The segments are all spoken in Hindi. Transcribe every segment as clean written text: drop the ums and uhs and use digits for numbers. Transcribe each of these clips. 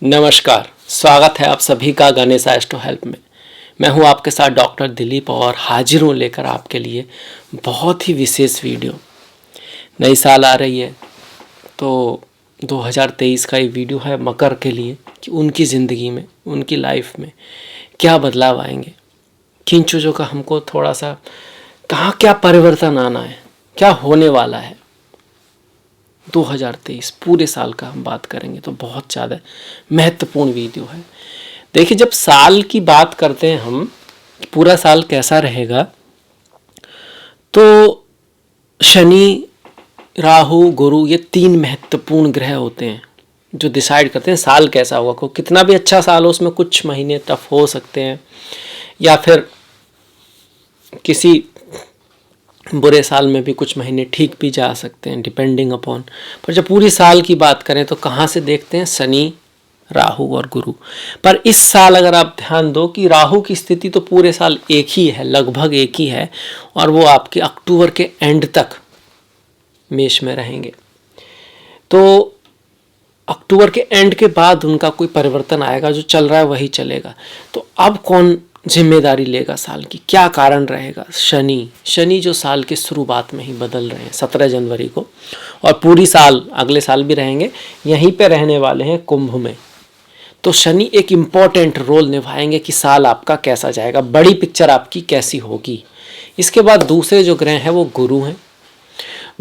नमस्कार, स्वागत है आप सभी का गणेश एस्ट्रो हेल्प में। मैं हूं आपके साथ डॉक्टर दिलीप और हाजिर हूं लेकर आपके लिए बहुत ही विशेष वीडियो। नई साल आ रही है तो 2023 का ये वीडियो है मकर के लिए कि उनकी ज़िंदगी में, उनकी लाइफ में क्या बदलाव आएंगे, किन चीज़ों का हमको थोड़ा सा कहाँ क्या परिवर्तन आना है, क्या होने वाला है। 2023 पूरे साल का हम बात करेंगे तो बहुत ज़्यादा महत्वपूर्ण वीडियो है। देखिए, जब साल की बात करते हैं हम, पूरा साल कैसा रहेगा, तो शनि, राहु, गुरु ये तीन महत्वपूर्ण ग्रह होते हैं जो डिसाइड करते हैं साल कैसा होगा। को कितना भी अच्छा साल हो उसमें कुछ महीने टफ हो सकते हैं या फिर किसी बुरे साल में भी कुछ महीने ठीक भी जा सकते हैं, डिपेंडिंग अपॉन। पर जब पूरी साल की बात करें तो कहाँ से देखते हैं? शनि, राहु और गुरु। पर इस साल अगर आप ध्यान दो कि राहु की स्थिति तो पूरे साल एक ही है, लगभग एक ही है, और वो आपके अक्टूबर के एंड तक मेष में रहेंगे। तो अक्टूबर के एंड के बाद उनका कोई परिवर्तन आएगा, जो चल रहा है वही चलेगा। तो अब कौन जिम्मेदारी लेगा साल की, क्या कारण रहेगा? शनि जो साल के शुरुआत में ही बदल रहे हैं 17 जनवरी को, और पूरी साल अगले साल भी रहेंगे, यहीं पे रहने वाले हैं कुंभ में। तो शनि एक इम्पॉर्टेंट रोल निभाएंगे कि साल आपका कैसा जाएगा, बड़ी पिक्चर आपकी कैसी होगी। इसके बाद दूसरे जो ग्रह हैं वो गुरु हैं।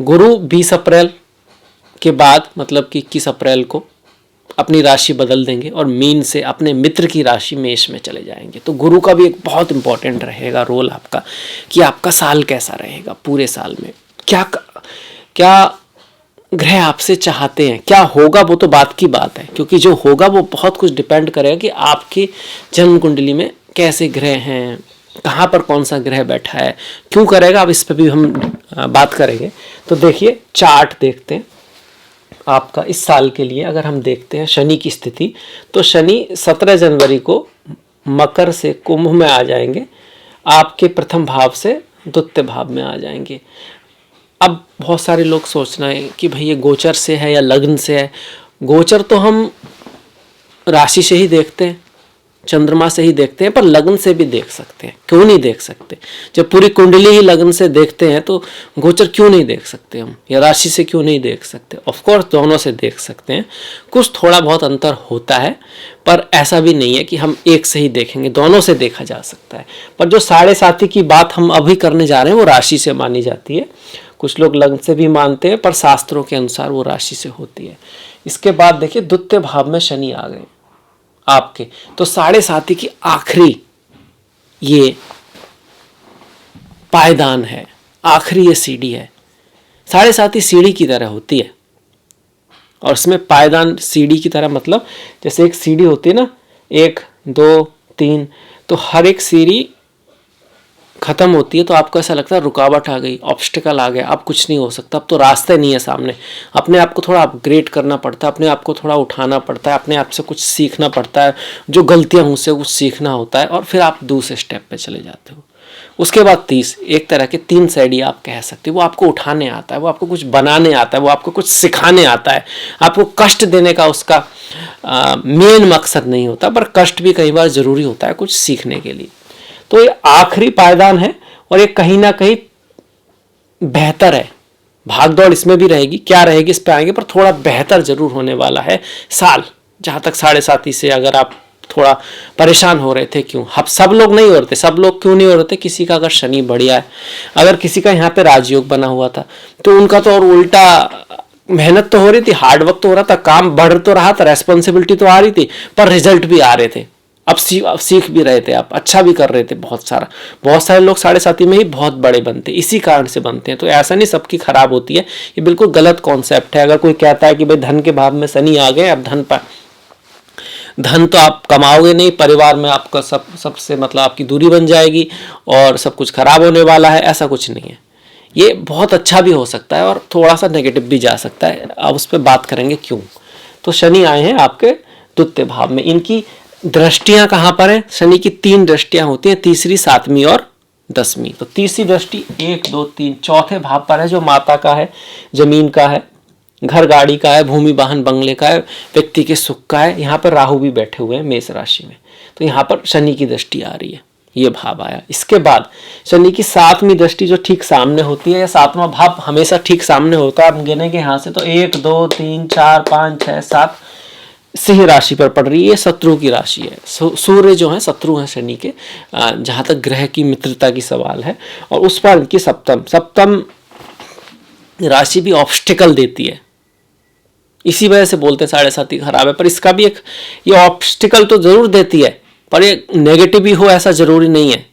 गुरु 20 अप्रैल के बाद, मतलब कि 21 अप्रैल को अपनी राशि बदल देंगे और मीन से अपने मित्र की राशि मेष में चले जाएंगे। तो गुरु का भी एक बहुत इंपॉर्टेंट रहेगा रोल आपका कि आपका साल कैसा रहेगा, पूरे साल में क्या क्या ग्रह आपसे चाहते हैं, क्या होगा वो तो बात की बात है, क्योंकि जो होगा वो बहुत कुछ डिपेंड करेगा कि आपकी जन्म कुंडली में कैसे ग्रह हैं, कहाँ पर कौन सा ग्रह बैठा है, क्यों करेगा। अब इस पर भी हम बात करेंगे। तो देखिए, चार्ट देखते हैं आपका इस साल के लिए। अगर हम देखते हैं शनि की स्थिति, तो शनि 17 जनवरी को मकर से कुंभ में आ जाएंगे, आपके प्रथम भाव से द्वितीय भाव में आ जाएंगे। अब बहुत सारे लोग सोचना है कि भाई ये गोचर से है या लग्न से है। गोचर तो हम राशि से ही देखते हैं, चंद्रमा से ही देखते हैं, पर लग्न से भी देख सकते हैं। क्यों नहीं देख सकते? जब पूरी कुंडली ही लग्न से देखते हैं तो गोचर क्यों नहीं देख सकते हम, या राशि से क्यों नहीं देख सकते? ऑफ कोर्स दोनों से देख सकते हैं, कुछ थोड़ा बहुत अंतर होता है, पर ऐसा भी नहीं है कि हम एक से ही देखेंगे, दोनों से देखा जा सकता है। पर जो 7.5 की बात हम अभी करने जा रहे हैं वो राशि से मानी जाती है। कुछ लोग लग्न से भी मानते हैं, पर शास्त्रों के अनुसार वो राशि से होती है। इसके बाद देखिए, द्वितीय भाव में शनि आ गए आपके, तो 7.5 की आखिरी ये पायदान है, आखिरी ये सीढ़ी है। 7.5 सीढ़ी की तरह होती है, और इसमें पायदान सीढ़ी की तरह, मतलब जैसे एक सीढ़ी होती है ना, 1 2 3, तो हर एक सीढ़ी खत्म होती है तो आपको ऐसा लगता है रुकावट आ गई, ऑब्स्टिकल आ गया, अब कुछ नहीं हो सकता, अब तो रास्ते नहीं है सामने। अपने आप को थोड़ा अपग्रेड करना पड़ता है, अपने आप को थोड़ा उठाना पड़ता है, अपने आप से कुछ सीखना पड़ता है, जो गलतियां मुझसे कुछ सीखना होता है, और फिर आप दूसरे स्टेप पे चले जाते हो। उसके बाद 30, एक तरह के 3 साइडी आप कह सकते हो। वो आपको उठाने आता है, वो आपको कुछ बनाने आता है, वो आपको कुछ सिखाने आता है। आपको कष्ट देने का उसका मेन मकसद नहीं होता, पर कष्ट भी कई बार जरूरी होता है कुछ सीखने के लिए। तो ये आखिरी पायदान है, और ये कहीं ना कहीं बेहतर है। भाग दौड़ इसमें भी रहेगी, क्या रहेगी इस पे आएंगे, पर थोड़ा बेहतर जरूर होने वाला है साल। जहां तक 7.5 से अगर आप थोड़ा परेशान हो रहे थे, क्यों? अब सब लोग नहीं हो रहे थे। सब लोग क्यों नहीं हो रहे थे? किसी का अगर शनि बढ़िया है, अगर किसी का यहाँ पे राजयोग बना हुआ था, तो उनका तो और उल्टा मेहनत तो हो रही थी, हार्ड वर्क तो हो रहा था, काम बढ़ तो रहा था, रेस्पॉन्सिबिलिटी तो आ रही थी, पर रिजल्ट भी आ रहे थे। अब सीख भी रहे थे, आप अच्छा भी कर रहे थे। बहुत सारे लोग 7.5 में ही बहुत बड़े बनते, इसी कारण से बनते हैं। तो ऐसा नहीं सबकी खराब होती है, ये बिल्कुल गलत कॉन्सेप्ट है। अगर कोई कहता है कि भाई धन के भाव में शनि आ गए, अब धन तो आप कमाओगे नहीं, परिवार में आपका सबसे मतलब आपकी दूरी बन जाएगी और सब कुछ खराब होने वाला है, ऐसा कुछ नहीं है। ये बहुत अच्छा भी हो सकता है और थोड़ा सा नेगेटिव भी जा सकता है। अब उस पर बात करेंगे क्यों। तो शनि आए हैं आपके द्वितीय भाव में। इनकी दृष्टियां कहां पर है? शनि की 3 दृष्टियां होती हैं, तीसरी, 7वीं और 10वीं। तो तीसरी दृष्टि 1 2 3 चौथे भाव पर है, जो माता का है, जमीन का है, घर गाड़ी का है, भूमि वाहन बंगले का है, व्यक्ति के सुख का है। यहाँ पर राहु भी बैठे हुए हैं मेष राशि में, तो यहाँ पर शनि की दृष्टि आ रही है, ये भाव आया। इसके बाद शनि की 7वीं दृष्टि जो ठीक सामने होती है, या 7वां भाव हमेशा ठीक सामने होता है, आप गिनेंगे यहाँ से तो 1 2 3 4 5 6 7 सिंह राशि पर पड़ रही है। शत्रु की राशि है, सूर्य जो है शत्रु है शनि के, जहां तक ग्रह की मित्रता की सवाल है। और उस पर उनकी सप्तम राशि भी ऑब्स्टिकल देती है, इसी वजह से बोलते हैं 7.5 खराब है। पर इसका भी एक ये ऑब्स्टिकल तो जरूर देती है, पर ये नेगेटिव ही हो ऐसा जरूरी नहीं है।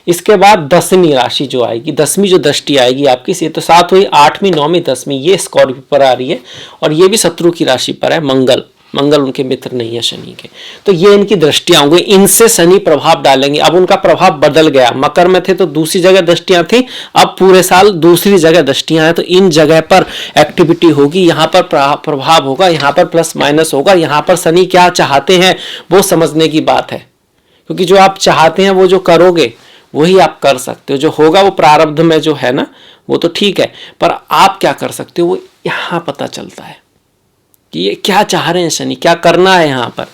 इसके बाद 10वीं राशि जो आएगी, 10वीं जो दृष्टि आएगी आपकी, ये तो 7 हुई, 8वीं 9वीं 10वीं ये स्कॉर्पियो पर आ रही है, और ये भी शत्रु की राशि पर है। मंगल उनके मित्र नहीं है शनि के, तो ये इनकी दृष्टियां होंगी, इनसे शनि प्रभाव डालेंगे। अब उनका प्रभाव बदल गया, मकर में थे तो दूसरी जगह दृष्टियां थी, अब पूरे साल दूसरी जगह दृष्टियां हैं, तो इन जगह पर एक्टिविटी होगी, यहाँ पर प्रभाव होगा, यहाँ पर प्लस माइनस होगा। यहाँ पर शनि क्या चाहते हैं वो समझने की बात है, क्योंकि जो आप चाहते हैं वो जो करोगे वही आप कर सकते हो, जो होगा वो प्रारब्ध में जो है ना वो तो ठीक है, पर आप क्या कर सकते हो वो यहाँ पता चलता है कि ये क्या चाह रहे हैं शनि, क्या करना है यहाँ पर।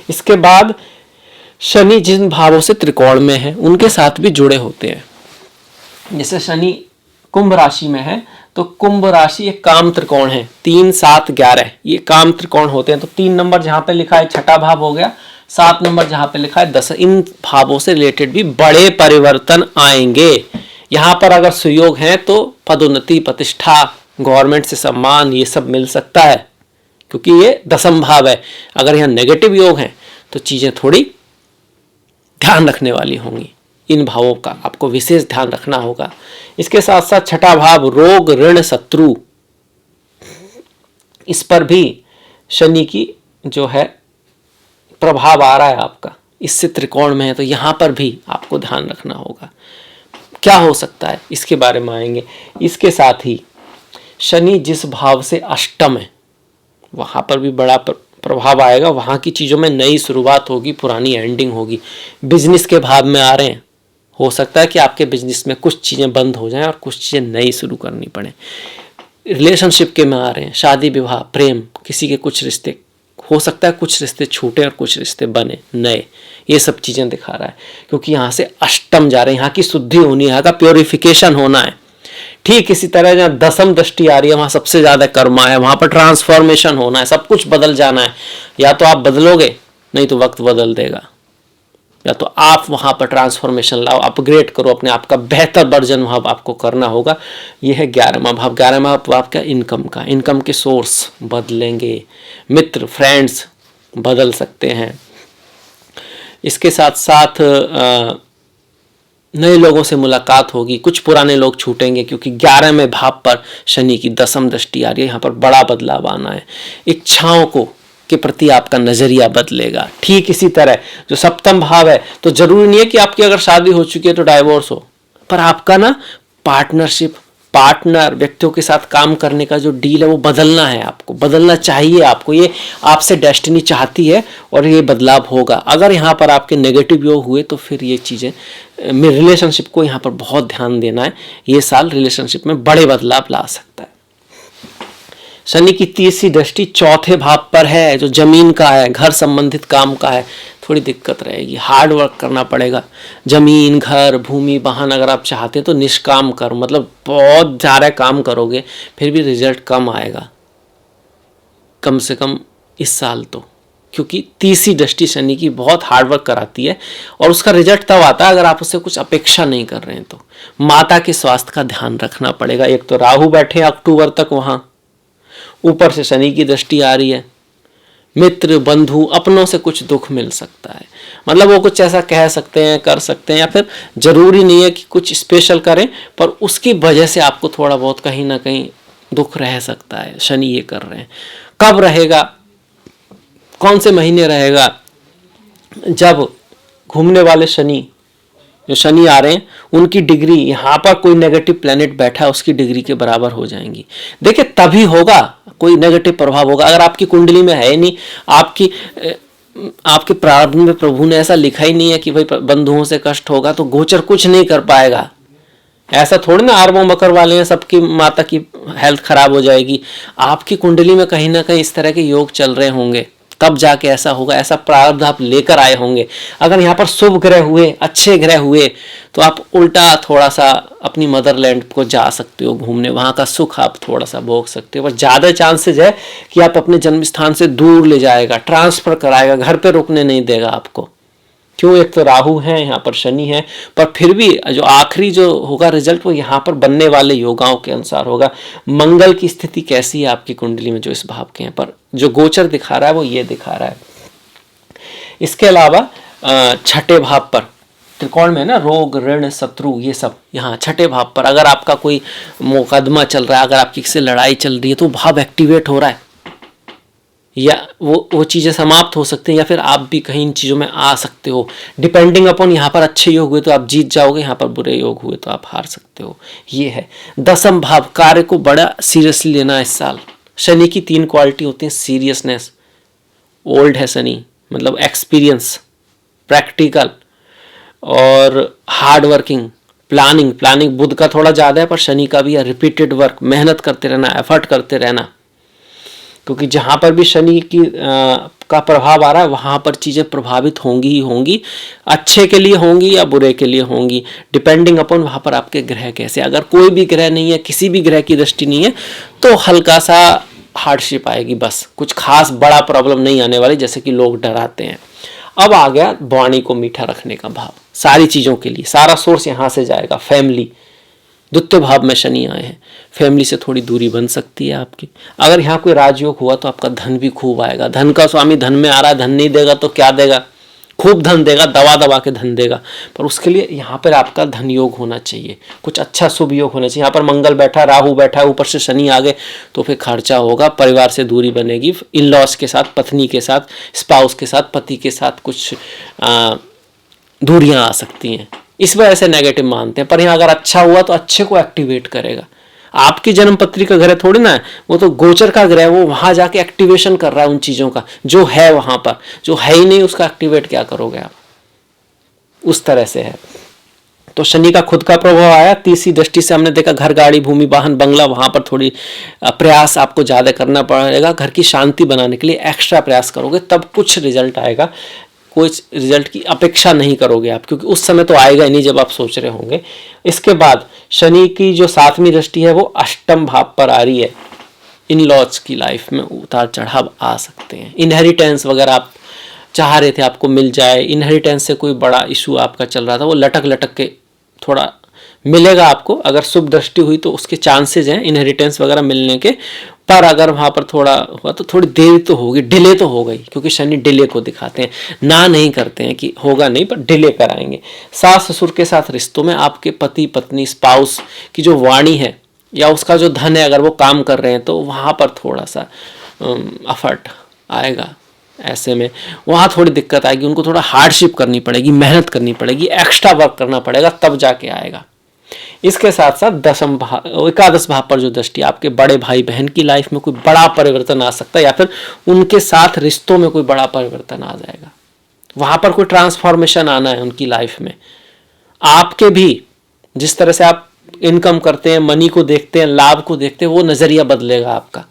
इसके बाद शनि जिन भावों से त्रिकोण में है उनके साथ भी जुड़े होते हैं। जैसे शनि कुंभ राशि में है तो कुंभ राशि एक काम त्रिकोण है, 3 7 11 ये काम त्रिकोण होते हैं। तो 3 नंबर जहां पे लिखा है छठा भाव हो गया, 7 नंबर जहां पे लिखा है 10, इन भावों से रिलेटेड भी बड़े परिवर्तन आएंगे। यहाँ पर अगर सुयोग है तो पदोन्नति, प्रतिष्ठा, गवर्नमेंट से सम्मान, ये सब मिल सकता है, क्योंकि ये 10म भाव है। अगर यहाँ नेगेटिव योग है तो चीजें थोड़ी ध्यान रखने वाली होंगी, इन भावों का आपको विशेष ध्यान रखना होगा। इसके साथ साथ छठा भाव रोग ऋण शत्रु, इस पर भी शनि की जो है प्रभाव आ रहा है आपका, इससे त्रिकोण में है, तो यहां पर भी आपको ध्यान रखना होगा। क्या हो सकता है इसके बारे में आएंगे। इसके साथ ही शनि जिस भाव से अष्टम है वहां पर भी बड़ा प्रभाव आएगा, वहां की चीजों में नई शुरुआत होगी, पुरानी एंडिंग होगी। बिजनेस के भाव में आ रहे हैं, हो सकता है कि आपके बिजनेस में कुछ चीजें बंद हो जाएं और कुछ चीजें नई शुरू करनी पड़े। रिलेशनशिप के में आ रहे हैं, शादी विवाह, प्रेम, किसी के कुछ रिश्ते, हो सकता है कुछ रिश्ते छूटे और कुछ रिश्ते बने नए, ये सब चीजें दिखा रहा है, क्योंकि यहाँ से अष्टम जा रहे हैं, यहाँ की शुद्धि होनी है, यहाँ का प्योरिफिकेशन होना है। ठीक इसी तरह जहाँ 10म दृष्टि आ रही है वहां सबसे ज्यादा कर्मा है, वहां पर ट्रांसफॉर्मेशन होना है, सब कुछ बदल जाना है। या तो आप बदलोगे, नहीं तो वक्त बदल देगा, या तो आप वहां पर ट्रांसफॉर्मेशन लाओ, अपग्रेड करो अपने आप का, बेहतर वर्जन वहां आपको करना होगा। यह है 11वां भाव। 11वां भाव क्या, इनकम का, इनकम के सोर्स बदलेंगे, मित्र फ्रेंड्स बदल सकते हैं। इसके साथ साथ नए लोगों से मुलाकात होगी, कुछ पुराने लोग छूटेंगे, क्योंकि 11वें भाव पर शनि की 10म दृष्टि आ रही है, यहाँ पर बड़ा बदलाव आना है। इच्छाओं को के प्रति आपका नजरिया बदलेगा। ठीक इसी तरह जो 7म भाव है, तो जरूरी नहीं है कि आपकी अगर शादी हो चुकी है तो डाइवोर्स हो, पर आपका ना पार्टनरशिप, पार्टनर, व्यक्तियों के साथ काम करने का जो डील है वो बदलना है, आपको बदलना चाहिए, आपको ये आपसे डेस्टिनी चाहती है और ये बदलाव होगा। अगर यहाँ पर आपके नेगेटिव योग हुए तो फिर ये चीज़ें में रिलेशनशिप को यहाँ पर बहुत ध्यान देना है। ये साल रिलेशनशिप में बड़े बदलाव ला सकता है। शनि की 30वीं दृष्टि चौथे भाव पर है, जो जमीन का है, घर संबंधित काम का है, थोड़ी दिक्कत रहेगी, हार्ड वर्क करना पड़ेगा। जमीन, घर, भूमि, वाहन अगर आप चाहते हैं तो निष्काम कर, मतलब बहुत ज़्यादा काम करोगे फिर भी रिजल्ट कम आएगा, कम से कम इस साल तो, क्योंकि 30वीं दृष्टि शनि की बहुत हार्ड वर्क कराती है और उसका रिजल्ट तब आता है अगर आप उससे कुछ अपेक्षा नहीं कर रहे हैं तो। माता के स्वास्थ्य का ध्यान रखना पड़ेगा। एक तो राहु बैठे अक्टूबर तक वहाँ, ऊपर से शनि की दृष्टि आ रही है, मित्र, बंधु, अपनों से कुछ दुख मिल सकता है, मतलब वो कुछ ऐसा कह सकते हैं, कर सकते हैं, या फिर जरूरी नहीं है कि कुछ स्पेशल करें, पर उसकी वजह से आपको थोड़ा बहुत कहीं ना कहीं दुख रह सकता है। शनि ये कर रहे हैं। कब रहेगा, कौन से महीने रहेगा, जब घूमने वाले शनि, जो शनि आ रहे हैं उनकी डिग्री, यहाँ पर कोई नेगेटिव प्लेनेट बैठा है उसकी डिग्री के बराबर हो जाएंगी। देखिए तभी होगा कोई नेगेटिव प्रभाव होगा। अगर आपकी कुंडली में है नहीं, आपके प्रारब्ध में प्रभु ने ऐसा लिखा ही नहीं है कि भाई बंधुओं से कष्ट होगा, तो गोचर कुछ नहीं कर पाएगा। ऐसा थोड़ी ना अरबों बकर वाले हैं सबकी माता की हेल्थ खराब हो जाएगी। आपकी कुंडली में कहीं ना कहीं इस तरह के योग चल रहे होंगे, तब जाके ऐसा होगा, ऐसा प्रारब्ध आप लेकर आए होंगे। अगर यहाँ पर शुभ ग्रह हुए, अच्छे ग्रह हुए, तो आप उल्टा थोड़ा सा अपनी मदरलैंड को जा सकते हो घूमने, वहाँ का सुख आप थोड़ा सा भोग सकते हो। पर ज़्यादा चांसेज है कि आप अपने जन्म स्थान से दूर ले जाएगा, ट्रांसफ़र कराएगा, घर पे रुकने नहीं देगा आपको। क्यों? एक तो राहु है, यहाँ पर शनि है, पर फिर भी जो आखिरी जो होगा रिजल्ट वो यहाँ पर बनने वाले योगाओं के अनुसार होगा। मंगल की स्थिति कैसी है आपकी कुंडली में जो इस भाव के हैं, पर जो गोचर दिखा रहा है वो ये दिखा रहा है। इसके अलावा छठे भाव पर त्रिकोण में ना रोग, ऋण, शत्रु, ये सब यहाँ छठे भाव पर अगर आपका कोई मुकदमा चल रहा है, अगर आपकी किसी से लड़ाई चल रही है, तो भाव एक्टिवेट हो रहा है, या वो चीज़ें समाप्त हो सकती हैं, या फिर आप भी कहीं इन चीज़ों में आ सकते हो। डिपेंडिंग अपॉन यहाँ पर अच्छे योग हुए तो आप जीत जाओगे, यहाँ पर बुरे योग हुए तो आप हार सकते हो। ये है दसम भाव। कार्य को बड़ा सीरियसली लेना इस साल। शनि की 3 क्वालिटी होती हैं। सीरियसनेस, ओल्ड है शनि, मतलब एक्सपीरियंस, प्रैक्टिकल और हार्ड वर्किंग, प्लानिंग बुध का थोड़ा ज़्यादा है, पर शनि का भी है। रिपीटेड वर्क, मेहनत करते रहना, एफर्ट करते रहना, क्योंकि जहाँ पर भी शनि की का प्रभाव आ रहा है वहाँ पर चीज़ें प्रभावित होंगी ही होंगी, अच्छे के लिए होंगी या बुरे के लिए होंगी, डिपेंडिंग अपॉन वहाँ पर आपके ग्रह कैसे। अगर कोई भी ग्रह नहीं है, किसी भी ग्रह की दृष्टि नहीं है, तो हल्का सा हार्डशिप आएगी, बस कुछ खास बड़ा प्रॉब्लम नहीं आने वाली जैसे कि लोग डराते हैं। अब आ गया वाणी को मीठा रखने का भाव। सारी चीज़ों के लिए सारा सोर्स यहाँ से जाएगा। फैमिली, द्वितीय भाव में शनि आए हैं, फैमिली से थोड़ी दूरी बन सकती है आपकी। अगर यहाँ कोई राजयोग हुआ तो आपका धन भी खूब आएगा। धन का स्वामी धन में आ रहा है, धन नहीं देगा तो क्या देगा? खूब धन देगा, दबा दबा के धन देगा। पर उसके लिए यहाँ पर आपका धन योग होना चाहिए, कुछ अच्छा शुभ योग होना चाहिए। यहाँ पर मंगल बैठा, राहु बैठा है, ऊपर से शनि आ गए तो फिर खर्चा होगा, परिवार से दूरी बनेगी, इन लॉज के साथ, पत्नी के साथ, स्पाउस के साथ, पति के साथ कुछ दूरियां आ सकती हैं। इस वजह से नेगेटिव मानते हैं। पर यहाँ अगर अच्छा हुआ तो अच्छे को एक्टिवेट करेगा। आपकी जन्म पत्री का ग्रह थोड़ी ना है, वो तो गोचर का ग्रह, वो वहां जाके एक्टिवेशन कर रहा है उन चीजों का जो है वहां पर। जो है ही नहीं उसका एक्टिवेट क्या करोगे आप? उस तरह से है। तो शनि का खुद का प्रभाव आया। तीसरी दृष्टि से हमने देखा घर, गाड़ी, भूमि, वाहन, बंगला, वहां पर थोड़ी प्रयास आपको ज्यादा करना पड़ेगा। घर की शांति बनाने के लिए एक्स्ट्रा प्रयास करोगे तब कुछ रिजल्ट आएगा। कोई रिजल्ट की अपेक्षा नहीं करोगे आप, क्योंकि उस समय तो आएगा ही नहीं जब आप सोच रहे होंगे। इसके बाद शनि की जो 7वीं दृष्टि है वो अष्टम भाव पर आ रही है। इन लॉज की लाइफ में उतार चढ़ाव आ सकते हैं। इनहेरिटेंस वगैरह आप चाह रहे थे आपको मिल जाए, इनहेरिटेंस से कोई बड़ा इशू आपका चल रहा था, वो लटक लटक के थोड़ा मिलेगा आपको। अगर शुभ दृष्टि हुई तो उसके चांसेस हैं इनहेरिटेंस वगैरह मिलने के। पर अगर वहाँ पर थोड़ा हुआ तो थोड़ी देर तो होगी, डिले तो हो गई, क्योंकि शनि डिले को दिखाते हैं, ना नहीं करते हैं कि होगा नहीं, पर डिले कराएंगे। सास ससुर के साथ रिश्तों में आपके पति पत्नी, स्पाउस की जो वाणी है या उसका जो धन है, अगर वो काम कर रहे हैं तो वहाँ पर थोड़ा सा एफर्ट आएगा। ऐसे में वहाँ थोड़ी दिक्कत आएगी, उनको थोड़ा हार्डशिप करनी पड़ेगी, मेहनत करनी पड़ेगी, एक्स्ट्रा वर्क करना पड़ेगा, तब जाके आएगा। इसके साथ साथ दसम भाव, एकादश भाव पर जो दृष्टि, आपके बड़े भाई बहन की लाइफ में कोई बड़ा परिवर्तन आ सकता है, या फिर उनके साथ रिश्तों में कोई बड़ा परिवर्तन आ जाएगा। वहां पर कोई ट्रांसफॉर्मेशन आना है उनकी लाइफ में। आपके भी जिस तरह से आप इनकम करते हैं, मनी को देखते हैं, लाभ को देखते हैं, वो नजरिया बदलेगा आपका।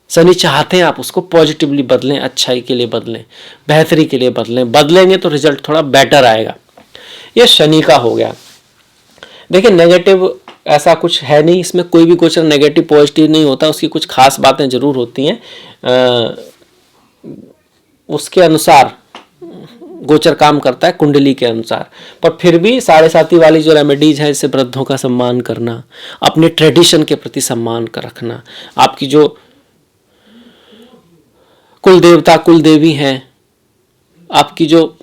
शनि चाहते हैं आप उसको पॉजिटिवली बदलें, अच्छाई के लिए बदलें, बेहतरी के लिए बदलें। बदलेंगे तो रिजल्ट थोड़ा बेटर आएगा। ये शनि का हो गया। देखिए नेगेटिव ऐसा कुछ है नहीं इसमें, कोई भी गोचर नेगेटिव पॉजिटिव नहीं होता, उसकी कुछ खास बातें जरूर होती हैं। उसके अनुसार गोचर काम करता है, कुंडली के अनुसार। पर फिर भी 7.5 वाली जो रेमेडीज है, जैसे वृद्धों का सम्मान करना, अपने ट्रेडिशन के प्रति सम्मान कर रखना, आपकी जो कुल देवता कुल देवी हैं, आपकी जो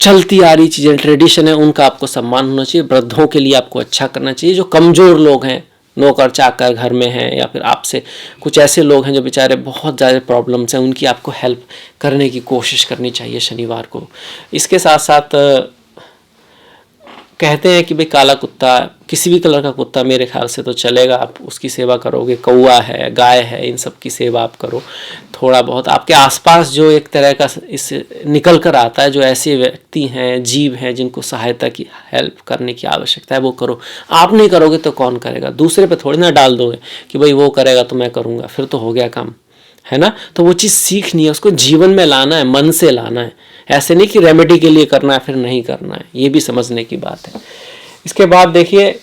चलती आ रही चीज़ें ट्रेडिशन है, उनका आपको सम्मान होना चाहिए। वृद्धों के लिए आपको अच्छा करना चाहिए। जो कमज़ोर लोग हैं, नौकर चाकर घर में हैं, या फिर आपसे कुछ ऐसे लोग हैं जो बेचारे बहुत ज़्यादा प्रॉब्लम्स हैं, उनकी आपको हेल्प करने की कोशिश करनी चाहिए शनिवार को। इसके साथ साथ कहते हैं कि भाई काला कुत्ता, किसी भी कलर का कुत्ता मेरे ख्याल से तो चलेगा, आप उसकी सेवा करोगे। कौवा है, गाय है, इन सब की सेवा आप करो। थोड़ा बहुत आपके आसपास जो एक तरह का इससे निकल कर आता है, जो ऐसे व्यक्ति हैं, जीव हैं जिनको सहायता की, हेल्प करने की आवश्यकता है, वो करो। आप नहीं करोगे तो कौन करेगा? दूसरे पे थोड़ी ना डाल दोगे कि भाई वो करेगा तो मैं करूँगा, फिर तो हो गया काम, है ना। तो वो चीज़ सीखनी है, उसको जीवन में लाना है, मन से लाना है। ऐसे नहीं कि रेमेडी के लिए करना है फिर नहीं करना है, ये भी समझने की बात है। इसके बाद देखिए,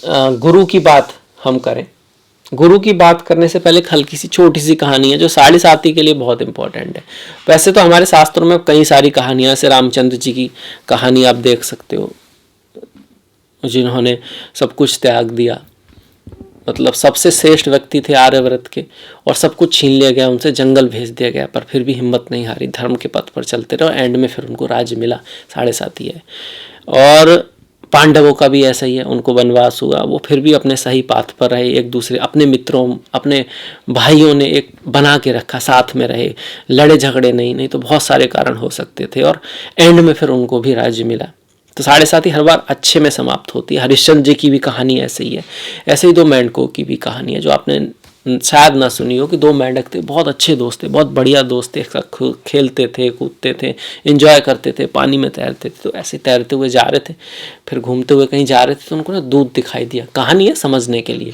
गुरु की बात हम करें। गुरु की बात करने से पहले हल्की सी छोटी सी कहानी है जो साढ़े साथी के लिए बहुत इंपॉर्टेंट है। वैसे तो हमारे शास्त्रों में कई सारी कहानियां से, रामचंद्र जी की कहानी आप देख सकते हो, जिन्होंने सब कुछ त्याग दिया, मतलब सबसे श्रेष्ठ व्यक्ति थे आर्यव्रत के, और सब कुछ छीन लिया गया उनसे, जंगल भेज दिया गया, पर फिर भी हिम्मत नहीं हारी, धर्म के पथ पर चलते रहे, एंड में फिर उनको राज्य मिला। साढ़े साथी है। और पांडवों का भी ऐसा ही है, उनको वनवास हुआ, वो फिर भी अपने सही पाथ पर रहे, एक दूसरे, अपने मित्रों, अपने भाइयों ने एक बना के रखा, साथ में रहे, लड़े झगड़े नहीं तो बहुत सारे कारण हो सकते थे, और एंड में फिर उनको भी राज्य मिला। तो साढ़े साथी हर बार अच्छे में समाप्त होती है। हरिश्चंद्र जी की भी कहानी ऐसे ही है। ऐसे ही दो मेंढकों की भी कहानी है जो आपने शायद ना सुनी हो, कि दो मेंढक थे, बहुत अच्छे दोस्त थे, बहुत बढ़िया दोस्त थे, एक साथ खेलते थे, कूदते थे, एंजॉय करते थे, पानी में तैरते थे। तो ऐसे तैरते हुए जा रहे थे, फिर घूमते हुए कहीं जा रहे थे, तो उनको ना दूध दिखाई दिया। कहानी है समझने के लिए।